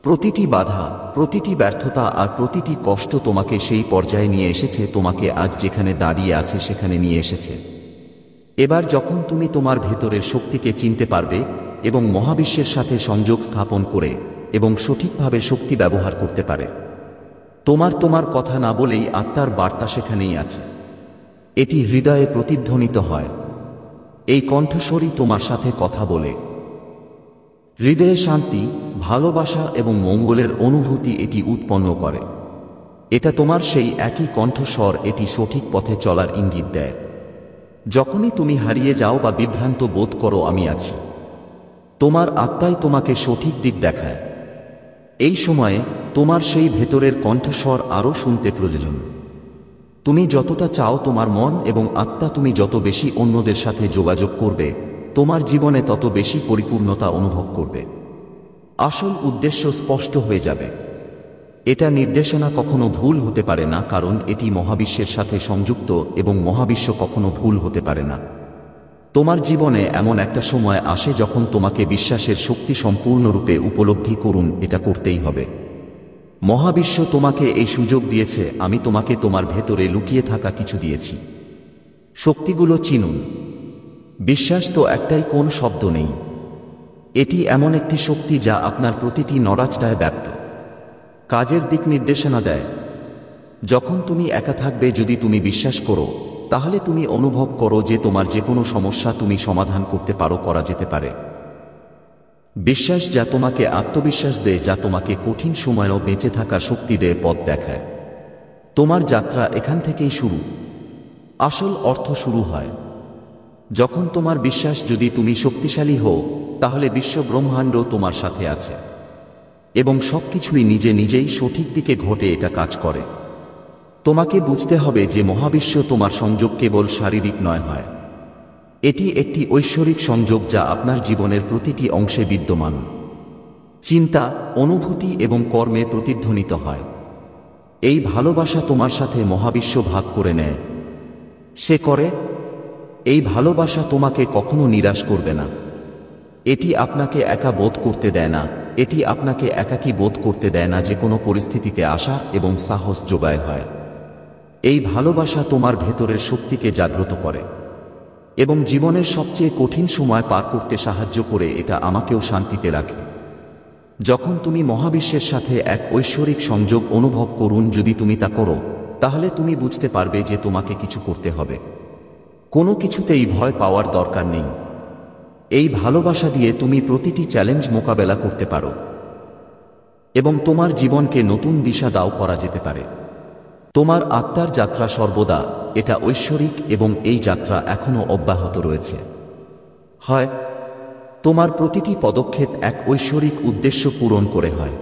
প্রতিটি বাধা, প্রতিটি ব্যর্থতা আর প্রতিটি কষ্ট তোমাকে সেই পর্যায়ে নিয়ে এসেছে, তোমাকে আজ যেখানে দাঁড়িয়ে আছে সেখানে নিয়ে এসেছে। এবার যখন তুমি তোমার ভেতরের শক্তিকে চিনতে পারবে এবং মহাবিশ্বের সাথে সংযোগ স্থাপন করে এবং সঠিকভাবে শক্তি ব্যবহার করতে পারে, তোমার কথা না বলেই আত্মার বার্তা সেখানেই আছে। এটি হৃদয়ে প্রতিধ্বনিত হয়। এই কণ্ঠস্বরই তোমার সাথে কথা বলে। হৃদয়ে শান্তি, ভালোবাসা এবং মঙ্গলের অনুভূতি এটি উৎপন্ন করে। এটা তোমার সেই একই কণ্ঠস্বর, এটি সঠিক পথে চলার ইঙ্গিত দেয়। যখনই তুমি হারিয়ে যাও বা বিভ্রান্ত বোধ করো, আমি আছি। তোমার আত্মাই তোমাকে সঠিক দিক দেখায়। এই সময়ে তোমার সেই ভেতরের কণ্ঠস্বর আরও শুনতে প্রয়োজন। তুমি যতটা চাও তোমার মন এবং আত্মা, তুমি যত বেশি অন্যদের সাথে যোগাযোগ করবে, তোমার জীবনে তত বেশি পরিপূর্ণতা অনুভব করবে। আসল উদ্দেশ্য স্পষ্ট হয়ে যাবে। এটা নির্দেশনা কখনো ভুল হতে পারে না, কারণ এটি মহাবিশ্বের সাথে সংযুক্ত এবং মহাবিশ্ব কখনো ভুল হতে পারে না। তোমার জীবনে এমন একটা সময় আসে যখন তোমাকে বিশ্বাসের শক্তি সম্পূর্ণরূপে উপলব্ধি করুন, এটা করতেই হবে। মহাবিশ্ব তোমাকে এই সুযোগ দিয়েছে। আমি তোমাকে তোমার ভেতরে লুকিয়ে থাকা কিছু দিয়েছি। শক্তিগুলো চিনুন। বিশ্বাস তো একটাই, কোন শব্দ নেই। এটি এমন একটি শক্তি যা আপনার প্রতিটি নড়াচড়ায় ব্যপ্ত, কাজের দিক নির্দেশনা দেয়। যখন তুমি একা থাকবে, যদি তুমি বিশ্বাস করো, তাহলে তুমি অনুভব করো যে তোমার যে কোনো সমস্যা তুমি সমাধান করতে পারো, করা যেতে পারে। বিশ্বাস যা তোমাকে আত্মবিশ্বাস দেয়, যা তোমাকে কঠিন সময়েও বেঁচে থাকার শক্তি দেয়, পথ দেখায়। তোমার যাত্রা এখান থেকেই শুরু। আসল অর্থ শুরু হয় যখন তোমার বিশ্বাস, যদি তুমি শক্তিশালী হও, তাহলে বিশ্ব ব্রহ্মাণ্ড তোমার সাথে আছে এবং সবকিছুই নিজে নিজেই সঠিক দিকে ঘটে। এটা কাজ করে। তোমাকে বুঝতে হবে যে মহাবিশ্ব তোমার সংযোগ কেবল শারীরিক নয়, হয় এটি একটি ঐশ্বরিক সংযোগ যা আপনার জীবনের প্রতিটি অংশে বিদ্যমান। চিন্তা, অনুভূতি এবং কর্মে প্রতিধ্বনিত হয়। এই ভালোবাসা তোমার সাথে মহাবিশ্ব ভাগ করে নেয়। সে করে। এই ভালোবাসা তোমাকে কখনো নিরাশ করবে না। এটি আপনাকে একা বোধ করতে দেয় না। এটি আপনাকে একাকী বোধ করতে দেয় না। যে কোনো পরিস্থিতিতে আশা এবং সাহস যোগায় হয়। এই ভালোবাসা তোমার ভেতরের শক্তিকে জাগ্রত করে এবং জীবনের সবচেয়ে কঠিন সময় পার করতে সাহায্য করে। এটা আমাকেও শান্তিতে রাখে। যখন তুমি মহাবিশ্বের সাথে এক ঐশ্বরিক সংযোগ অনুভব করুন, যদি তুমি তা করো, তাহলে তুমি বুঝতে পারবে যে তোমাকে কিছু করতে হবে। কোনো কিছুতেই ভয় পাওয়ার দরকার নেই। এই ভালোবাসা দিয়ে তুমি প্রতিটি চ্যালেঞ্জ মোকাবেলা করতে পারো এবং তোমার জীবনকে নতুন দিশা দাও করা যেতে পারে। তোমার আত্মার যাত্রা সর্বদা এটা ঐশ্বরিক এবং এই যাত্রা এখনো অব্যাহত রয়েছে। হয় তোমার প্রতিটি পদক্ষেপ এক ঐশ্বরিক উদ্দেশ্য পূরণ করে হয়।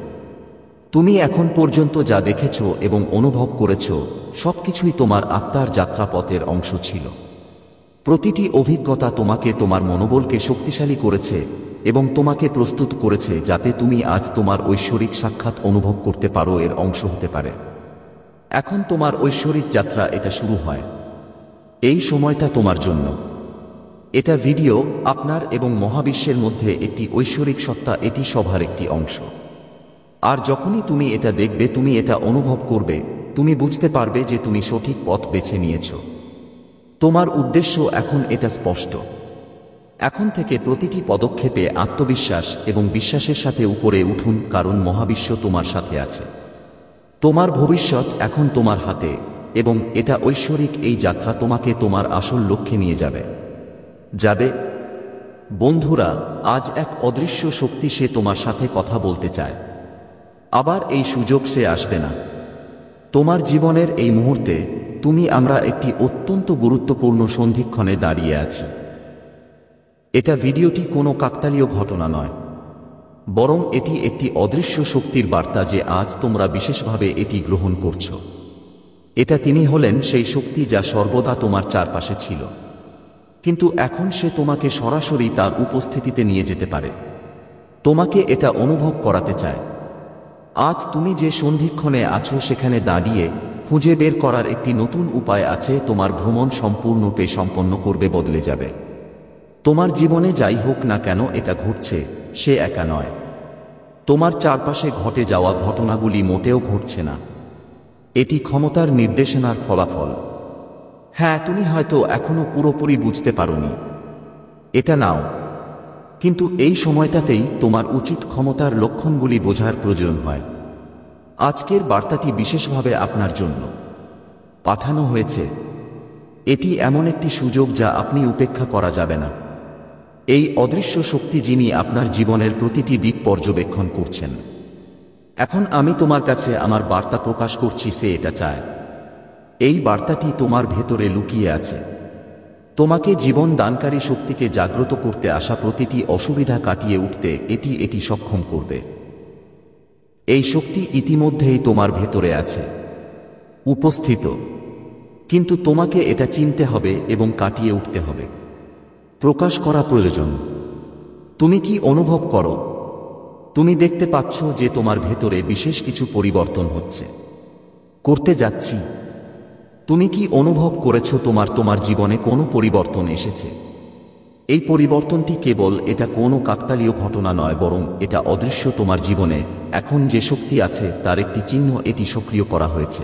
তুমি এখন পর্যন্ত যা দেখেছ এবং অনুভব করেছ, সবকিছুই তোমার আত্মার যাত্রাপথের অংশ ছিল। প্রতিটি অভিজ্ঞতা তোমাকে, তোমার মনোবলকে শক্তিশালী করেছে এবং তোমাকে প্রস্তুত করেছে যাতে তুমি আজ তোমার ঐশ্বরিক সাক্ষাৎ অনুভব করতে পারো, এর অংশ হতে পারে। এখন তোমার ঐশ্বরিক যাত্রা এটা শুরু হয়। এই সময়টা তোমার জন্য। এটা ভিডিও আপনার এবং মহাবিশ্বের মধ্যে একটি ঐশ্বরিক সত্তা, এটি সভার একটি অংশ। আর যখনই তুমি এটা দেখবে, তুমি এটা অনুভব করবে, তুমি বুঝতে পারবে যে তুমি সঠিক পথ বেছে নিয়েছ। তোমার উদ্দেশ্য এখন এটা স্পষ্ট। এখন থেকে প্রতিটি পদক্ষেপে আত্মবিশ্বাস এবং বিশ্বাসের সাথে উপরে উঠুন, কারণ মহাবিশ্ব তোমার সাথে আছে। তোমার ভবিষ্যৎ এখন তোমার হাতে এবং এটা ঐশ্বরিক। এই যাত্রা তোমাকে তোমার আসল লক্ষ্যে নিয়ে যাবে। বন্ধুরা, আজ এক অদৃশ্য শক্তি, সে তোমার সাথে কথা বলতে চায়। আবার এই সুযোগ সে আসবে না। তোমার জীবনের এই মুহূর্তে আমরা একটি অত্যন্ত গুরুত্বপূর্ণ সন্ধিক্ষণে দাঁড়িয়ে আছি। এটা ভিডিওটি কোনো কাকতালীয় ঘটনা নয়, বরং এটি একটি অদৃশ্য শক্তির বার্তা যে আজ তোমরা বিশেষভাবে এটি গ্রহণ করছো। এটা তিনি হলেন সেই শক্তি যা সর্বদা তোমার চারপাশে ছিল, কিন্তু এখন সে তোমাকে সরাসরি তার উপস্থিতিতে নিয়ে যেতে পারে। তোমাকে এটা অনুভব করাতে চায়। আজ তুমি যে সন্ধিক্ষণে আছো, সেখানে দাঁড়িয়ে খুঁজে বের করার একটি নতুন উপায় আছে। তোমার ভ্রমণ সম্পূর্ণরূপে সম্পন্ন করবে, বদলে যাবে। তোমার জীবনে যাই হোক না কেন, এটা ঘটছে, সে একা নয়। তোমার চারপাশে ঘটে যাওয়া ঘটনাগুলি মোটেও ঘটছে না। এটি ক্ষমতার নির্দেশনার ফলাফল। হ্যাঁ, তুমি হয়তো এখনো পুরোপুরি বুঝতে পারোনি। এটা নাও। কিন্তু এই সময়টাতেই তোমার উচিত ক্ষমতার লক্ষণগুলি বোঝার প্রয়োজন হয়। আজকের বার্তাটি বিশেষভাবে আপনার জন্য পাঠানো হয়েছে। এটি এমন একটি সুযোগ যা আপনি উপেক্ষা করা যাবে না। এই অদৃশ্য শক্তি যিনি আপনার জীবনের প্রতিটি দিক পর্যবেক্ষণ করছেন। এখন আমি তোমার কাছে আমার বার্তা প্রকাশ করছি, সে এটা চায়। এই বার্তাটি তোমার ভেতরে লুকিয়ে আছে। তোমাকে জীবন দানকারী শক্তিকে জাগ্রত করতে আসা প্রতিটি অসুবিধা কাটিয়ে উঠতে এটি সক্ষম করবে। এই শক্তি ইতিমধ্যেই তোমার ভেতরে আছে, উপস্থিত। কিন্তু তোমাকে এটা চিনতে হবে এবং কাটিয়ে উঠতে হবে। প্রকাশ করা প্রয়োজন। তুমি কি অনুভব করো? তুমি দেখতে পাচ্ছ যে তোমার ভেতরে বিশেষ কিছু পরিবর্তন হচ্ছে, করতে যাচ্ছি। তুমি কি অনুভব করেছো তোমার জীবনে কোনো পরিবর্তন এসেছে? এই পরিবর্তনটি কেবল এটা কোনো কাকতালীয় ঘটনা নয়, বরং এটা অদৃশ্য তোমার জীবনে এখন যে শক্তি আছে তার একটি চিহ্ন। এটি সক্রিয় করা হয়েছে।